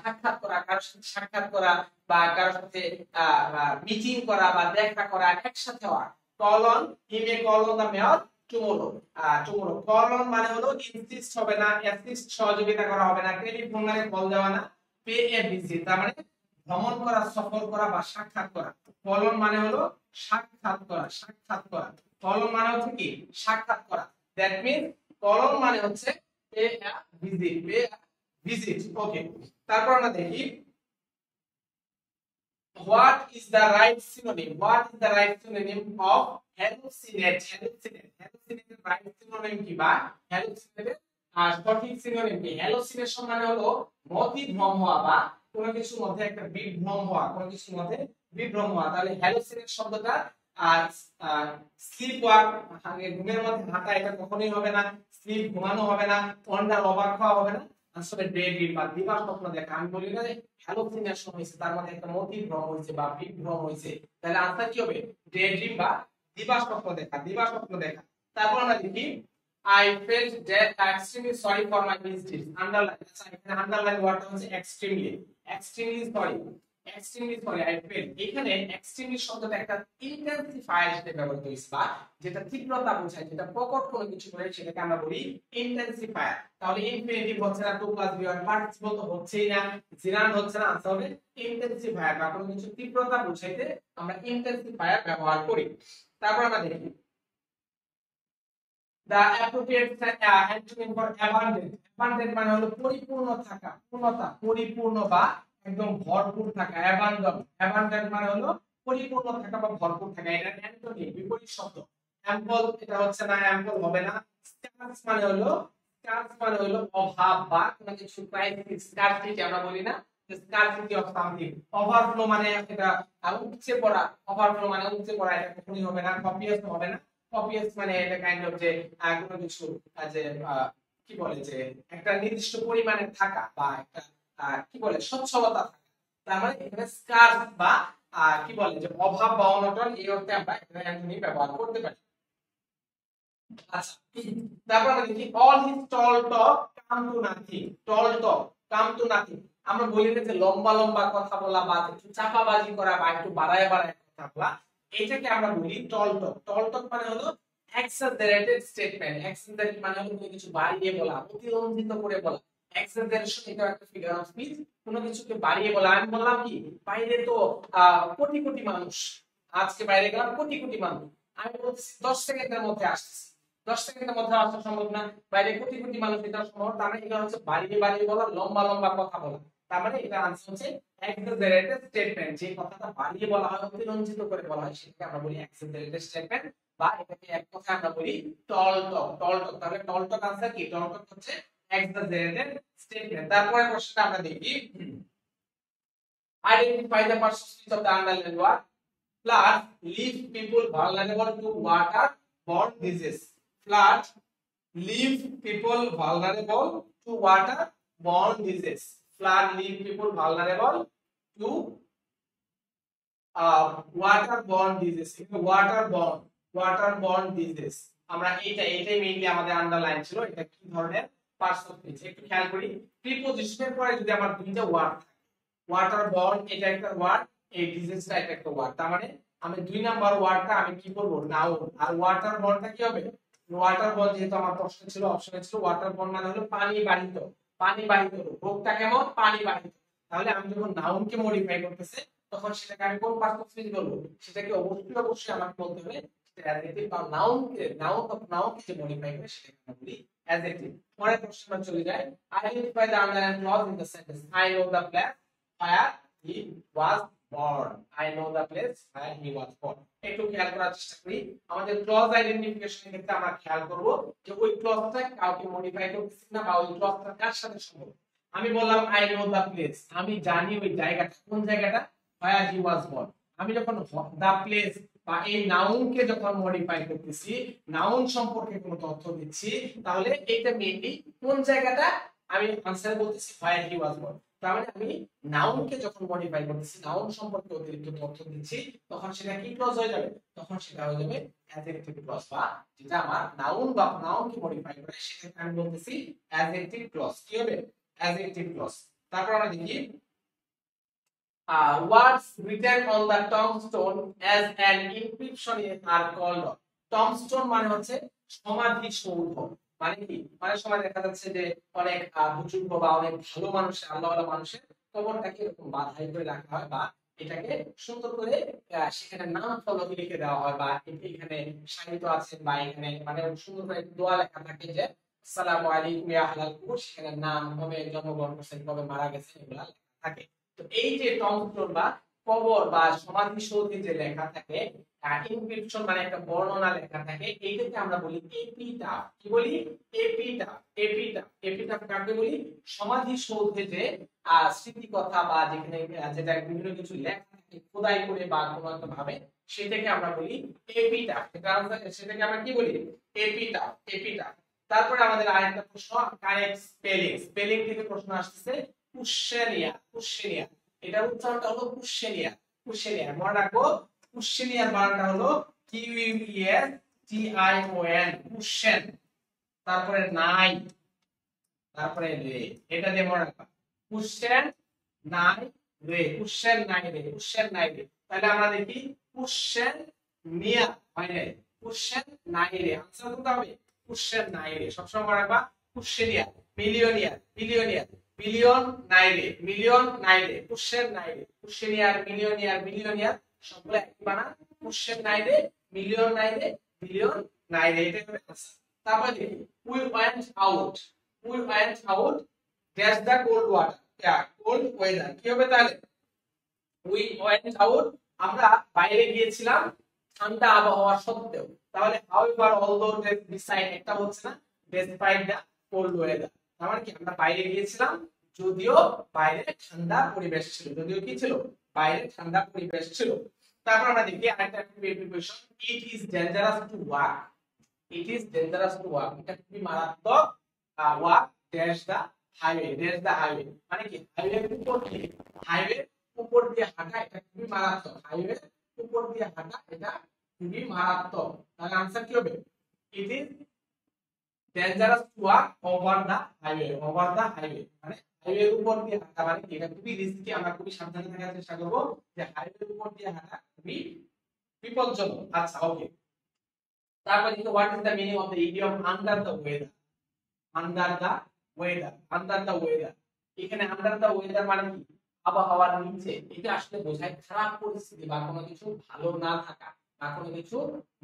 সাক্ষাৎ করা, কারোর সাথে সাক্ষাৎ করা বা কারোর সাথে মিটিং করা বা দেখা করা, একসাথে হওয়া। call on, he may call on the mayor tomorrow। call on মানে হলো ইনসিস্ট হবে না, অ্যাসিস্ট সহযোগিতা করা হবে না, টেলিফোন মানে কল দেওয়া না, পে এ ভিজিট তার মানে ভ্রমণ করা, সফর করা বা সাক্ষাৎ করা। কলন মানে হলো সাক্ষাৎ করা, কলন মানে হচ্ছে কি সাক্ষাৎ করা। দ্যাট মিন্স কলন মানে হচ্ছে পে আ ভিজিট, ওকে। তারপর আমরা দেখি what is the right synonym of hallucinate? hallucinate এর right synonym কি বা hallucinate এর সঠিক synonym কি? hallucination মানে হলো মতিভ্রম হওয়া বা কোনো কিছুর মধ্যে একটা বিভ্রম হওয়া, তাহলে হ্যালুসিনেট শব্দটা স্লিপ ওয়াক, ঘুমের মধ্যে হাঁটা, এটা কখনোই হবে না। স্লিপ ঘুমানো হবে না, ওয়ান্ডার অবাক হওয়া হবে না, আসলে ডে ড্রিম বা দিবা স্বপ্ন দেখা। আমি বলি না যে হ্যালুসিনেশন হয়েছে, তার মধ্যে একটা মতিভ্রম হয়েছে বা বিভ্রম হয়েছে, তাহলে আনসার কি হবে ডে ড্রিম বা দিবা স্বপ্ন দেখা। তারপর আমরা দেখি I felt that extremely sorry for my misdeeds, underline, আচ্ছা এখানে আন্ডারলাইন ওয়ার্ডটা হচ্ছে extremely sorry I felt, এখানে extremely শব্দটা একটা ইন্টেনসিফায়ার হিসেবে ব্যবহৃত হয়েছে বা যেটা তীব্রতা বোঝায়, যেটা প্রকট কোনো কিছু বলে সেটাকে আমরা বলি ইন্টেনসিফায়ার। তাহলে ইনফিনিটিভ হচ্ছে না, to plus V one, participle তো হচ্ছেই না, জিরান্ড হচ্ছে না, আনসার হবে ইন্টেনসিফায়ার বা কোনো কিছু তীব্রতা বোঝাইতে আমরা ইন্টেনসিফায়ার ব্যবহার করি। তারপর আমরা দেখি the appropriate antonym for abundant মানে হলো পরিপূর্ণ থাকা, পূর্ণতা, পরিপূর্ণ বা একদম ভরপুর থাকা। abundant মানে হলো পরিপূর্ণ থাকা বা ভরপুর থাকা, এটা অ্যান্টোনিম বিপরীত শব্দ। ample এটা হচ্ছে না, ample হবে না। scarce মানে হলো অভাব বা কোনো কিছু ক্রাইসিস, scarcity আমরা বলি না scarcity of something। overflow মানে এটা উপচে পড়া, এটা কখনোই হবে না। copious হবে না, copious মানে এটা কাইন্ড অফ যে কোনো কিছু যে কি বলে যে একটা নির্দিষ্ট পরিমাণে থাকা বা একটা কি বলে সচ্ছলতা থাকা, তার মানে এখানে স্কার্স বা কি বলে যে অভাব বা অনটন, এই অর্থে আমরা এখানে অ্যান্টোনিম ব্যবহার করতে পারি। আচ্ছা তারপর আমরা দেখি all his tall talk come to nothing। আমরা বলি না যে লম্বা কথা বলা বা একটু চাপাবাজি করা বা একটু বাড়ায় কথা বলা, এটাকে আমরা বলি টল টক মানে হলো এক্সাজারেটেড স্টেটমেন্ট। এক্সাজারেট মানে হলো কোনো কিছু বাড়িয়ে বলা, অতিরঞ্জিত করে বলা। এক্সাজারেশন এটা একটা ফিগার অফ স্পিচ, কোনো কিছুকে বাড়িয়ে বলা। আমি বললাম কি বাইরে তো কোটি মানুষ, আজকে বাইরে গেলাম কোটি মানুষ, আমি বলছি 10 সেকেন্ডের মধ্যে আসতেছি, 10 সেকেন্ডের মধ্যে আসা সম্ভব না, বাইরে কোটি কোটি মানুষ এটা সম্ভব, তার মানে এটা হচ্ছে বাড়িয়ে বাড়িয়ে বলা, লম্বা লম্বা কথা বলা। তার মানে এটা আনসার হচ্ছে এক্সাজারেটেড স্টেটমেন্ট, যে কথাটা বাড়িয়ে বলা হয়, অতিরঞ্জিত করে বলা হয়, সেটাকে আমরা বলি এক্সাজারেটেড স্টেটমেন্ট, বা এটাকে এক কথায় আমরা বলি টল টক। টল টক, তাহলে টল টক আনসার কি? টল টক হচ্ছে এক্সাজারেটেড স্টেটমেন্ট। তারপরে প্রশ্নটা আমরা দেখি, identify the perspective of the underline word, floods leave people vulnerable to waterborne disease. Flood leave people vulnerable to waterborne disease. Flood leave people vulnerable to waterborne disease. waterborne disease আমরা এইটাই mainly আমাদের underline ছিল। এটা কি ধরনের perspective একটু খেয়াল করি। প্রিপজিশনের পরে যদি আমার দুইটা ওয়ার্ড থাকে, waterborne এটা একটা ওয়ার্ড, এই ডিজিজটা এটা একটা ওয়ার্ড, তার মানে আমি 2 নাম্বার ওয়ার্ডটা আমি কি করব? নাউন। আর ওয়াটারবর্নটা কি হবে? ওয়াটারবর্ন যেহেতু আমার প্রশ্ন ছিল, অপশনে ছিল ওয়াটারবর্ন মানে হলো পানি বাহিত। পানি বাহিত রোগটা কেমন? পানি বাহিত। তাহলে আমি যখন নাউনকে মডিফাই করতেছে, তখন সেটাকে আমি কোন পার্সপেক্টিভ বলবো? সেটাকে অবশ্যই আমাকে বলতে হবে সেটা অ্যাডজেক্টিভ, বা নাউনকে যে মডিফাই করে সেটাকে আমরা বলি অ্যাডজেক্টিভ। পরের প্রশ্নে চলে যায়, identify the underline clause in the sentence. I know the place where he was born. I know the place where he was born. একটু খেয়াল করার চেষ্টা করি, আমাদের ক্লজ আইডেন্টিফিকেশনের ক্ষেত্রে আমরা খেয়াল করব যে ওই ক্লজটা কাউকে মডিফাই করতেছি না, বা ওই ক্লজটা কার সাথে সম্পর্ক। আমি বললাম আই নো দ্য প্লেস, আমি জানি ওই জায়গাটা, কোন জায়গাটা? where he was born। আমি যখন দ্য প্লেস বা এই নাউনকে যখন মডিফাই করতেছি, নাউন সম্পর্কে কোনো তথ্য দিচ্ছি, তাহলে এটা মেইনলি কোন জায়গাটা আমি আনসার বলতেছি where he was born। তার মানে আমি নাউনকে যখন মডিফাই করতেছি, নাউন সম্পর্কে অতিরিক্ত তথ্য দিচ্ছি, তখন সেটা কি ক্লজ হয়ে যাবে? তখন সেটা হয়ে যাবে অ্যাডজেক্টিভ ক্লজ, বা যেটা আমার নাউন বা নাউনকে মডিফাই করে সেটাকে আমি বলতেছি অ্যাডজেক্টিভ ক্লজ। কি হবে? Adjective clause. তারপর আমরা দেখি, words written on the tombstone as an inscription are called tombstone মানে হচ্ছে সমাধি সৌধ। মানে কি? মানে সময় দেখা যাচ্ছে যে অনেক বুজুর্গ বা অনেক ভালো মানুষের, আল্লাহওয়ালা মানুষের কবরটাকে এরকম বাঁধাই করে রাখা হয়, বা এটাকে সুন্দর করে সেখানে নাম ফলকে লিখে দেওয়া হয়, বা এখানে সাহিত্য আছে, বা এখানে মানে সুন্দর করে দোয়া লেখা থাকে যে আসসালামু আলাইকুম ইয়া আহলাল কুবুর, সেখানে নাম, কবে জন্মগ্রহণ করেছেন, কবে মারা গেছেন, এগুলা লেখা থাকে। তো এই যে টম্বস্টোন বা কবর বা সমাধিসৌধে যে লেখা থাকে, ইনক্রিপশন মানে একটা বর্ণনা লেখা থাকে, এইটাকে আমরা বলি এপিটাফ। কি বলি? এপিটাফ। এপিটাফ কাকে বলি? সমাধিসৌধে যে স্মৃতি কথা বা যেখানে যেটা বিভিন্ন কিছু লেখা থাকে খোদাই করে বা কোনো একটা ভাবে, সেটাকে আমরা বলি এপিটাফ। সেটাকে আমরা কি বলি? এপিটাফ। তারপরে আমাদের আরেকটা প্রশ্ন, কারেক্ট স্পেলিং। স্পেলিং থেকে প্রশ্ন আসছে কুশ্চেনিয়া। এটার উচ্চারণটা হলো কুশ্চেনিয়া। মনে রাখবো, কুশ্চেনিয়ার বানানটা হলো QUESTION, কুশ্চেন। তারপরে নাই, তারপরে রে, এটা দিয়ে মনে রাখবা, কুশ্চেন নাই রে। তাহলে আমরা দেখি কুশ্চেন নিয়া হয় নাই, কুশ্চেন নাই রে। আনসার কোনটা হবে? কুশ্চেন নাই রে। সবসময় মনে রাখবা কুশ্চেনিয়া। বিলিয়ন নাই রে, কুশ্চেন নাই রে। মিলিয়নিয়ার সবগুলো একই বানান, কুশ্চেন নাই রে, মিলিয়ন নাই রে, বিলিয়ন নাই রে। এটা হবে আনসার। তারপর দেখি, we went out dash the cold water, cold weather. কি হবে তাহলে? উই ওয়েন্ট আউট, আমরা বাইরে গিয়েছিলাম ঠান্ডা আবহাওয়া সত্ত্বেও। তাহলে হাউএভার অলদো ডিসাইড একটা হচ্ছে না, ডেসপাইট দা কোল্ড ওয়েদার। তার মানে কি? আমরা বাইরে গিয়েছিলাম যদিও বাইরে ঠান্ডা পরিবেশ ছিল, যদিও কি ছিল? বাইরে ঠান্ডা পরিবেশ ছিল। তারপর আমরা দেখি আরেকটা preposition, it is dangerous to walk. এটা খুবই মারাত্মক, ওয়াক ড্যাশ দা হাইওয়ে। মানে কি? হাইওয়ে উপর দিয়ে হাঁটা এটা খুবই মারাত্মক। হাইওয়ে উপর দিয়ে হাঁটা এটা খুবই মারাত্মক। তাহলে আনসার কি হবে? It is dangerous to walk over the highway. মানে হাইওয়ের উপর দিয়ে হাঁটা মানে কি? এটা খুবই রিস্কি। আমরা খুবই সাবধানে থাকার চেষ্টা করব যে হাইওয়ের উপর দিয়ে হাঁটা খুবই বিপজ্জনক। আচ্ছা, ওকে। তারপর দেখো, what is the meaning of the idiom under the weather? Under the weather, এখানে আন্ডার দ্য ওয়েদার মানে কি? আবহাওয়ার নিচে। এটা আসলে বোঝায় খারাপ পরিস্থিতি বা কোনো কিছু ভালো না থাকা। বা কোনো কিছু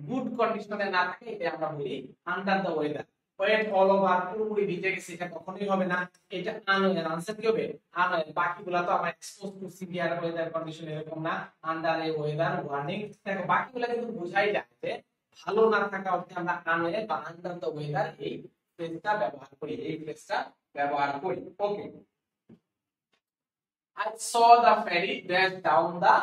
গুড কন্ডিশনে না থাকে এটা আমরা বলি under the weather. Wet all over পুরোপুরি ভিজে গেছে এটা কখনোই হবে না, এটা আনওয়ের। আনসার কি হবে? আনওয়ের। বাকিগুলো তো আমরা expose to severe weather condition এরকম না, আন্ডার এ ওয়েদার ওয়ার্নিং। দেখো বাকিগুলো কিন্তু বোঝাই যায় যে ভালো না থাকা অর্থে আমরা আনওয়ের বা আন্ডার দ্য ওয়েদার এই ফ্রেজটা ব্যবহার করি, এই ফ্রেজটা ব্যবহার করি। ওকে, I saw the ferry dash down the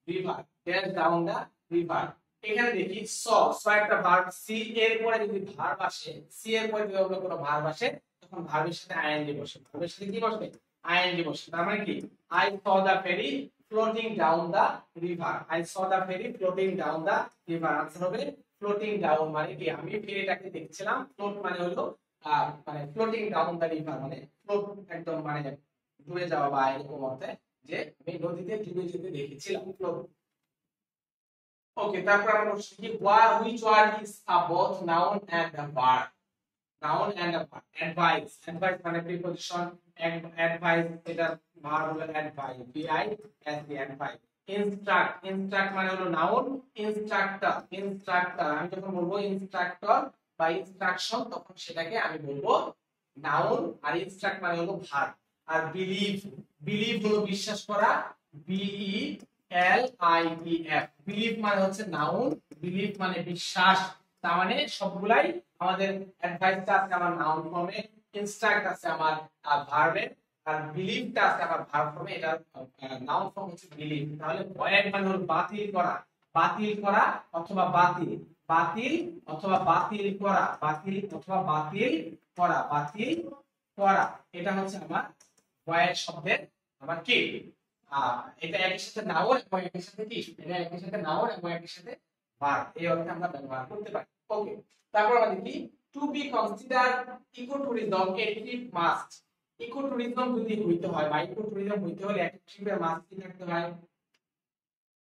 river, dash down the river। এখানে দেখি saw একটা ভার্ব, সি এর পরে যদি ভার্ব আসে, সি এর পরে যদি অন্য কোনো ভার্ব আসে তখন ভার্বের সাথে আইএনজি বসে, ভার্বের সাথে কি বসবে? আইএনজি বসে। তার মানে কি I saw the ferry floating down the river, I saw the ferry floating down the river। Answer হবে floating down মানে কি আমি ফেরিটাকে দেখছিলাম, ফ্লোট মানে হলো মানে floating down the river মানে ফ্লোট একদম মানে ডুবে যাওয়া বা এরকম অর্থে যে আমি নদীতে ডুবে যেতে দেখেছিলাম। ওকে, তারপর আমরা বলছি কি which word is a both noun and a verb, noun and a verb। advice, advice মানে প্রিপজিশন, advice এটা ভার্ব হলো advise, b i s e advice। instruct, instruct মানে হলো নাউন, instructor, instructor আমি যখন বলবো instructor বা instruction তখন সেটাকে আমি বলবো নাউন, আর instruct মানে হলো ভার্ব। আর বিলিভ, বিলিভ হলো বিশ্বাস করা, B E L I E F. Believe মানে হচ্ছে নাউন, বিলিভ মানে বিশ্বাস। তার মানে সবগুলাই আমাদের অ্যাডভাইসটা আছে আমার নাউন ফর্মে, ইনস্ট্রাক্ট আছে আমার ভার্বে, আর বিলিভটা আছে আমার ভার্ব ফর্মে। এটা নাউন ফর্ম হচ্ছে বিলিভ। তাহলে ভয়েড মানে হলো বাতিল করা, বাতিল করা অথবা বাতিল, বাতিল অথবা বাতিল করা, বাতিল অথবা বাতিল করা, বাতিল করা। এটা হচ্ছে আমার ভয়েড শব্দের আমার কি এটা একই সাথে নাউন এবং একই সাথে কি, এটা একই সাথে নাউন এবং একই সাথে ভার্ব, এই অর্থে আমরা ব্যবহার করতে পারি। ওকে, তারপর আমরা দেখি to be considered ecotourism a trip must. Ecotourism যদি হইতে হয় বা ইকোটুরিজম হইতে হলে একটা ট্রিপের মাস্ট কি থাকতে হয়?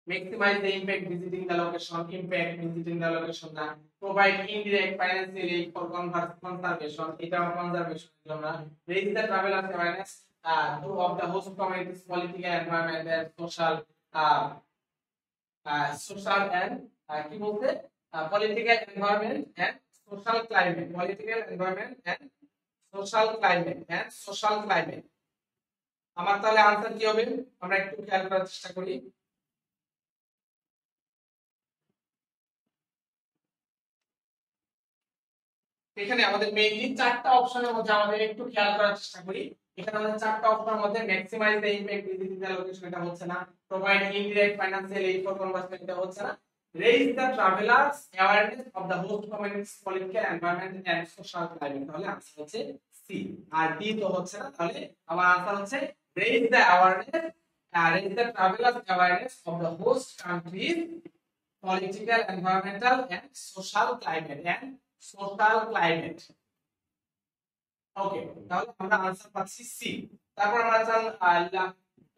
maximize the impact visiting the location, impact visiting the location না, provide indirect financial aid for conservation, এটা conservation এর জন্য, raise the traveler awareness of the host communities political environment and social social and কি বলতে political environment and social climate, political environment and social climate and social climate। আমার তাহলে answer কি হবে আমরা একটু খেয়াল করার চেষ্টা করি। এখানে আমাদের মেইনলি চারটা অপশনের মধ্যে আমাদের একটু খেয়াল করার চেষ্টা করি। এখানে আমাদের চারটা অপশনের মধ্যে maximise the impact visiting the location এটা হচ্ছে না, provide indirect financial aid for conversion এটা হচ্ছে না, raise the travellers awareness of the host communities political environment and social climate. তাহলে आंसर হচ্ছে সি। আর ডি তো হচ্ছে না, তাহলে আমার आंसर হচ্ছে raise the awareness, raise the travellers awareness of the host countries political environmental and social climate and social climate. Okay, তাহলে আমরা आंसर পাচ্ছি সি। তারপর আমরা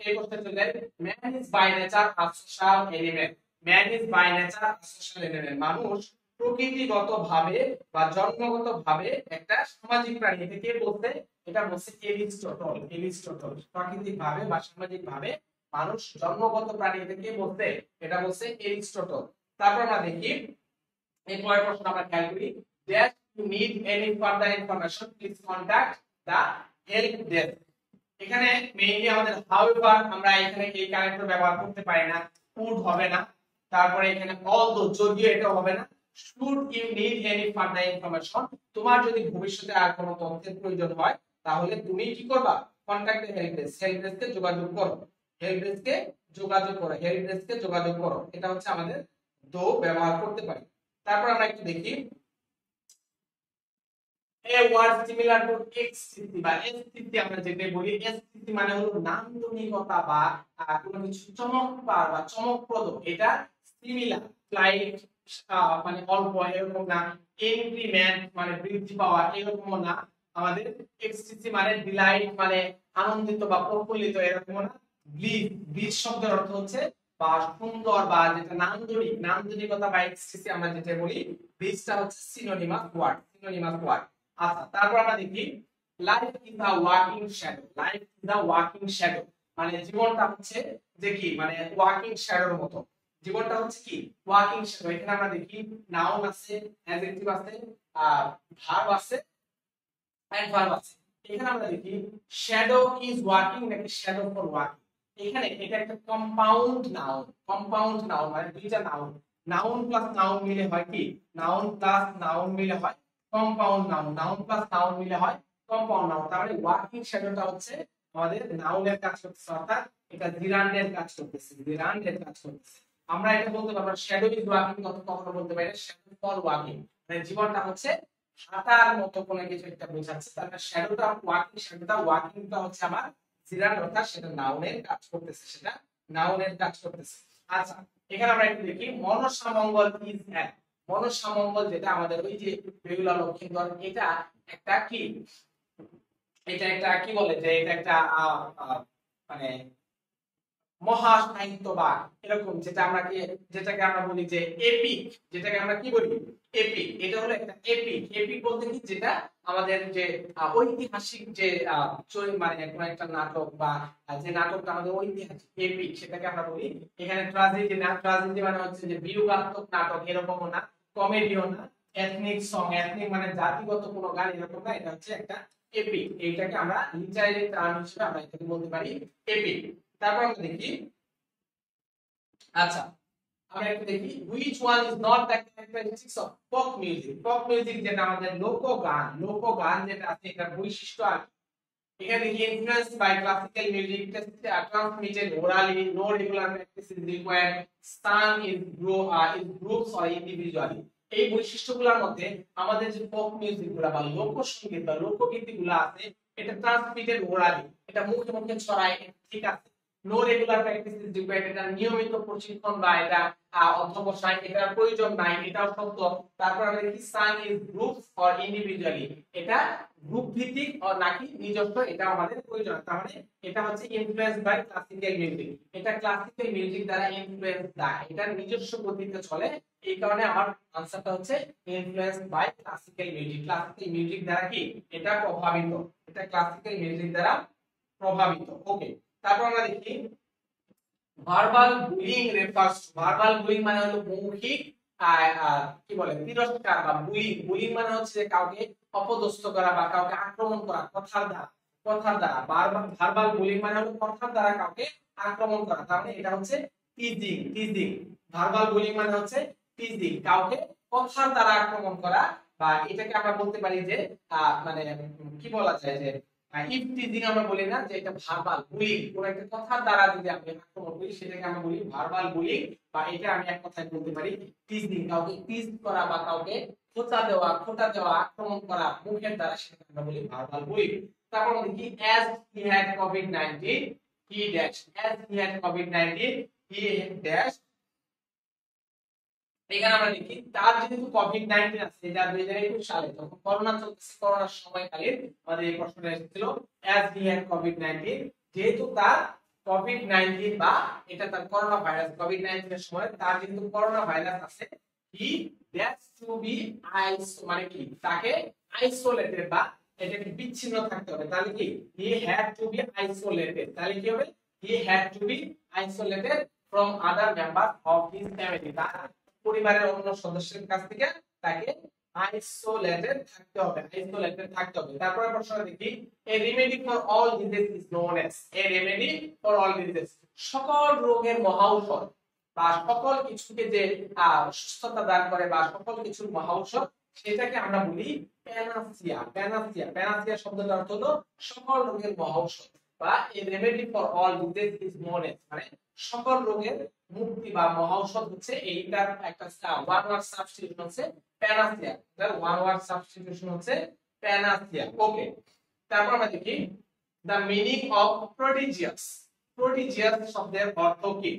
এই করতে চলে যাই, man is by nature a social element, man is by nature a social element. মানুষ প্রকৃতিগতভাবে বা জন্মগতভাবে একটা সামাজিক প্রাণী। এটা কে বলতে? এটা বলছে এরিস্টটল। এরিস্টটল প্রাকৃতিকভাবে বা সামাজিকভাবে মানুষ জন্মগত প্রাণী। এটা কে বলতে? এটা বলছে এরিস্টটল। তারপর আমরা দেখি এই পরের প্রশ্ন আমরা খেয়াল করি, that you need any further information please contact the help desk। এখানে মেইনলি আমাদের however আমরা এখানে এই কানেক্টর ব্যবহার করতে পারি না, would হবে না, তারপরে এখানে although যদিও এটা হবে না, should you need any further information তোমার যদি ভবিষ্যতে আর কোনো তথ্যের প্রয়োজন হয় তাহলে তুমি কি করবা? Contact the help desk, help ডেস্কে যোগাযোগ করো, হেল্প ডেস্কে যোগাযোগ করো, হেল্প ডেস্কে যোগাযোগ করো। এটা হচ্ছে আমাদের দো ব্যবহার করতে পারি। তারপর আমরা একটু দেখি a word similar to স্থিতি বা স্থিতি আমরা যেটা বলি, স্থিতি মানে হলো নান্দনিকতা বা কোনো কিছু চমৎকার বা চমকপ্রদ। এটা সিমিলার লাইক মানে অল্প এরকম না, ইনক্রিমেন্ট মানে বৃদ্ধি পাওয়া এরকম না, আমাদের স্থিতি মানে ডিলাইট মানে আনন্দিত বা প্রফুল্লিত এরকম না। ব্লিজ, ব্লিজ শব্দের অর্থ হচ্ছে বা সুন্দর বা যেটা নান্দনিক, নান্দনিকতা বা স্থিতি আমরা যেটা বলি, ব্লিজটা হচ্ছে সিনোনিমাস ওয়ার্ড, সিনোনিমাস ওয়ার্ড। আচ্ছা, তারপর আমরা দেখি life is a walking shadow, life is a walking shadow মানে জীবনটা হচ্ছে যে কি মানে ওয়াকিং শ্যাডোর মতো। জীবনটা হচ্ছে কি ওয়াকিং শ্যাডো। এখানে আমরা দেখি নাউন আছে, অ্যাডজেক্টিভ আছে, ভার্ব আছে, অ্যাডভার্ব আছে। এখানে আমরা দেখি শ্যাডো ইজ ওয়াকিং নাকি শ্যাডো ফর ওয়াকিং। এখানে এটা একটা কম্পাউন্ড নাউন, কম্পাউন্ড নাউন মানে দুইটা নাউন, নাউন প্লাস নাউন মিলে হয় কি, নাউন প্লাস নাউন মিলে হয় compound noun, noun plus noun মিলে হয় কম্পাউন্ড নাউন। তার মানে ওয়াকিং শ্যাডোটা হচ্ছে আমাদের নাউনের কাজ করতেছে, অর্থাৎ এটা জিরান্ডের কাজ করতেছে, জিরান্ডের কাজ করতেছে। আমরা এটা বলতে পারবো শ্যাডো ইজ ওয়াকিং, কখনো বলতে পারি শ্যাডো ফর ওয়াকিং, মানে জীবনটা হচ্ছে হাঁটার মতো কোনো কিছু একটা বোঝাচ্ছে। তাহলে শ্যাডোটা ওয়াকিং, শ্যাডোটা ওয়াকিংটা হচ্ছে আমার জিরান্ড, অর্থাৎ সেটা নাউনের কাজ করতেছে, সেটা নাউনের কাজ করতেছে। আচ্ছা এখানে আমরা একটু দেখি মনসা মঙ্গল ইজ অ্যান, মনসা মঙ্গল যেটা আমাদের ওই যে বেহুলা লক্ষীন্দর, এটা একটা কি, এটা একটা কি বলে যে এটা একটা মানে মহা সাহিত্যবাদ এরকম, যেটাকে আমরা বলি যে এপিক, যেটাকে আমরা কি বলি এপিক। এটা হলো একটা এপিক। এপিক বলতে কি যেটা আমাদের যে ঐতিহাসিক যে মানে কোন একটা নাটক বা যে নাটকটা আমাদের ঐতিহাসিক এপিক, সেটাকে আমরা বলি। এখানে ট্র্যাজেডি না, ট্র্যাজেডি মানে হচ্ছে যে বিয়োগাত্মক নাটক এরকমও না, কমেডিও না, এথনিক সং, এথনিক মানে জাতিগত কোনো গান এরকম না, এটা হচ্ছে একটা এপিক। এইটাকে আমরা লিটারেরি টার্ম হিসেবে আমরা এটাকে বলতে পারি এপিক। তারপর আমরা দেখি, আচ্ছা আমরা একটু দেখি which one is not the characteristics of folk music। folk music যেটা আমাদের লোকগান, লোকগান যেটা আছে এটার বৈশিষ্ট্য আর এখানে দেখি influenced by classical music, transmitted orally, no regular practice is required, sung in groups or individually। এই বৈশিষ্ট্যগুলোর মধ্যে আমাদের যে ফোক মিউজিক গুলা বা লোকসঙ্গীত বা লোকগীতি গুলা আছে, এটা ট্রান্সমিটেড ওরালি, এটা মুখে মুখে ছড়ায়, ঠিক আছে। No regular practice is required, এটা নিয়মিত প্রশিক্ষণ বা এটা অধ্যবসায় এটার প্রয়োজন নাই, এটাও সত্য। তারপর আমরা দেখি সাং ইজ গ্রুপস অর ইন্ডিভিজুয়ালি, এটা গ্রুপ ভিত্তিক নাকি নিজস্ব, এটা আমাদের প্রয়োজন। তার মানে এটা হচ্ছে ইনফ্লুয়েন্স বাই ক্লাসিক্যাল মিউজিক, এটা ক্লাসিক্যাল মিউজিক দ্বারা ইনফ্লুয়েন্স দেয়, এটা নিজস্ব গতিতে চলে। এই কারণে আমার আনসারটা হচ্ছে influence by classical music. Classical music দ্বারা কি এটা প্রভাবিত, এটা ক্লাসিক্যাল মিউজিক দ্বারা প্রভাবিত। ওকে তারপর আমরা দেখি verbal bullying refers, verbal bullying মানে হলো মৌখিক কি বলে তিরস্কার বা বুলিং। বুলিং মানে হচ্ছে যে কাউকে অপদস্থ করা বা কাউকে আক্রমণ করা কথার দ্বারা, কথার দ্বারা। ভার্বাল বুলিং মানে হলো কথার দ্বারা কাউকে আক্রমণ করা, তার মানে এটা হচ্ছে টিজিং, টিজিং। ভার্বাল বুলিং মানে হচ্ছে টিজিং, কাউকে কথার দ্বারা আক্রমণ করা, বা এটাকে আমরা বলতে পারি যে মানে কি বলা যায় যে ইফ টিজিং আমরা বলি না যে এটা ভার্বাল বুলিং, কোন একটা কথার দ্বারা যদি আমি আক্রমণ করি সেটাকে আমরা বলি ভার্বাল বুলিং, বা এটা আমি এক কথায় বলতে পারি টিজিং, কাউকে টিজ করা বা কাউকে খোঁচা দেওয়া, খোঁটা দেওয়া, আক্রমণ করা মুখের দ্বারা, সেটাকে আমরা বলি ভার্বাল বুলিং। তারপর আমরা দেখি as he had covid-19 he dash, as he had covid-19 he dash। এখানে আমরা দেখি তার যেহেতু কোভিড-19 আছে, এটা 2021 সালে তখন করোনা চলতেছে, করোনার সময়কালে আমাদের এই প্রশ্নটা এসেছিল as he had covid-19, যেহেতু তার কোভিড-19 বা এটা তার করোনা ভাইরাস, কোভিড-19 এর সময় তার যেহেতু করোনা ভাইরাস আছে, he has to be মানে কি তাকে আইসোলেটেড বা এটাকে বিচ্ছিন্ন থাকতে হবে। তাহলে কি he had to be isolated, তাহলে কি হবে he had to be isolated from other members of his family, তার পরিবারের অন্য সদস্যের কাছ থেকে তাকে আইসোলেটেড থাকতে হবে, আইসোলেটেড থাকতে হবে। তারপরে প্রশ্নটা দেখি a remedy for all disease is known as, a remedy for all disease সকল রোগের মহাঔষধ বা সকল কিছুকে যে সুস্থতা দান করে বা সকল কিছুর মহাঔষধ, সেটাকে আমরা বলি প্যানাসিয়া। প্যানাসিয়া, প্যানাসিয়া শব্দটার অর্থ হলো সকল রোগের মহাঔষধ, বা a remedy for all disease is known as মানে সকল রোগের মুক্তি বা মহাঔষধ হচ্ছে এইটার একটা ওয়ান ওয়ার্ড সাবস্টিটিউশন হচ্ছে প্যানাসিয়া, এটার ওয়ান ওয়ার্ড সাবস্টিটিউশন হচ্ছে প্যানাসিয়া। ওকে তারপর আমরা দেখি the meaning of prodigious. Prodigious শব্দের অর্থ কি?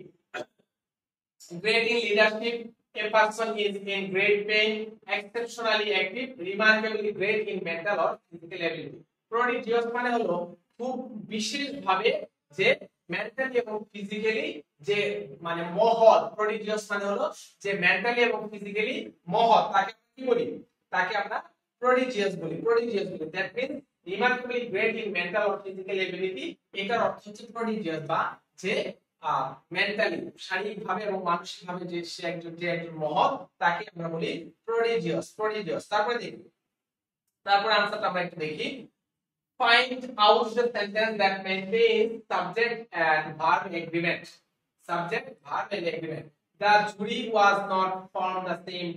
Great in leadership, a person is in great pain, exceptionally active, remarkably great in mental or physical ability। প্রোডিজিয়াস মানে হলো খুব বিশেষভাবে যে মেন্টালি এবং ফিজিক্যালি যে মানে মহৎ। প্রোডিজিয়াস মানে হলো যে মেন্টালি এবং ফিজিক্যালি মহৎ, তাকে কি বলি? তাকে আমরা প্রোডিজিয়াস বলি, প্রোডিজিয়াস বলি। That means remarkably great in mental or physical ability, এটার অর্থ হচ্ছে প্রোডিজিয়াস, বা যে মেন্টালি শারীরিকভাবে এবং মানসিকভাবে যে সে একজন মহৎ, তাকে আমরা বলি প্রডিজিয়াস। তারপরে দেখি, তারপরে আনসারটা আমরা একটু দেখি। Find out the sentence that maintains subject and verb agreement. Subject, verb and agreement. The jury was not from the same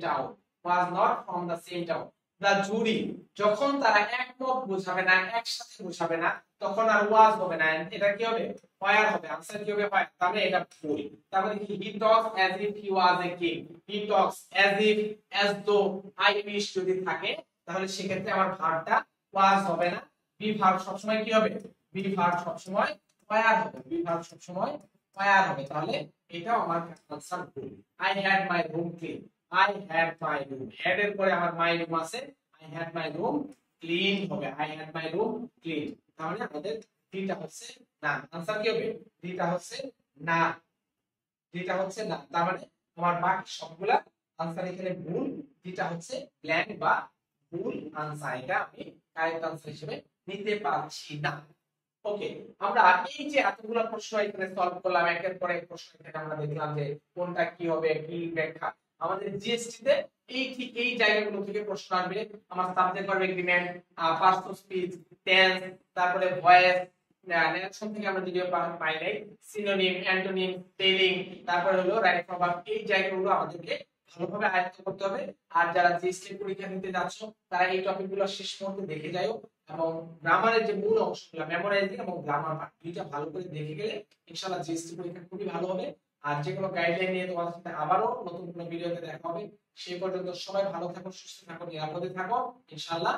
town. The jury, যখন তারা একমত বোঝাবে না, একসাথে বোঝাবে না, তখন আর was হবে না, এটা কি হবে? where হবে। আনসার কি হবে? where। তাহলে এটা ভুল। তারপরে কি, he talks as if he was a king। he talks as if, as though, I wish যদি থাকে, তাহলে সেক্ষেত্রে আমার ভার্বটা was হবে না, বি ভার্ব সবসময় কি হবে? বি ভার্ব সবসময় where হবে। বি ভার্ব সবসময় where হবে। তাহলে এটাও আমার আনসার ভুল। I had my room clean। I had my room, had এর পরে আমার my room আছে, I had my room clean হবে। I had my room clean। তাহলে আমাদের ডিটা হচ্ছে না। আনসার কি হবে? ডিটা হচ্ছে না। তার মানে আমার বাকি সবগুলা আনসার এখানে ভুল। ডিটা হচ্ছে ব্ল্যাঙ্ক বা ভুল আনসার, এটা আমি কারেক্ট আনসার হিসেবে নিতে পারছি না। ওকে, আমরা এই যে এতগুলো প্রশ্ন এখানে সলভ করলাম, একের পর এক প্রশ্ন এখানে আমরা দেখলাম যে কোনটা কি হবে, কি ব্যাখ্যা। আমাদের জিএসটি তে ঠিক এই জায়গাগুলো থেকে প্রশ্ন আসবে। আমার subject verb agreement, parts of speech, tense, তারপরে ভয়েস, ন্যারেশন থেকে আমরা যদিও পাই নাই, সিনোনিম, অ্যান্টোনিম, স্পেলিং, তারপরে হলো রাইট প্রভাব। এই জায়গাগুলো আমাদেরকে ভালোভাবে আয়ত্ত করতে হবে। আর যারা জিএসটি পরীক্ষা দিতে যাচ্ছ, তারা এই টপিকগুলো শেষ পর্যন্ত দেখে যাও এবং গ্রামারের যে মূল অংশগুলো মেমোরাইজিং এবং গ্রামার পার্ট দুইটা ভালো করে দেখে গেলে ইনশাআল্লাহ জিএসটি পরীক্ষা খুবই ভালো হবে। আর যে কোনো গাইডলাইন নিয়ে তোমাদের সাথে আবারও নতুন কোনো ভিডিওতে দেখা হবে। সেই পর্যন্ত সবাই ভালো থাকো, সুস্থ থাকো, নিরাপদে থাকো ইনশাআল্লাহ।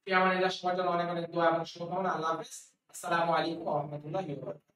ফি আমানিল্লাহ। সবার জন্য অনেক অনেক দোয়া এবং শুভকামনা। আল্লাহ হাফেজ। আসসালামু আলাইকুম ওয়া রাহমাতুল্লাহি ওয়া বারাকাতুহু।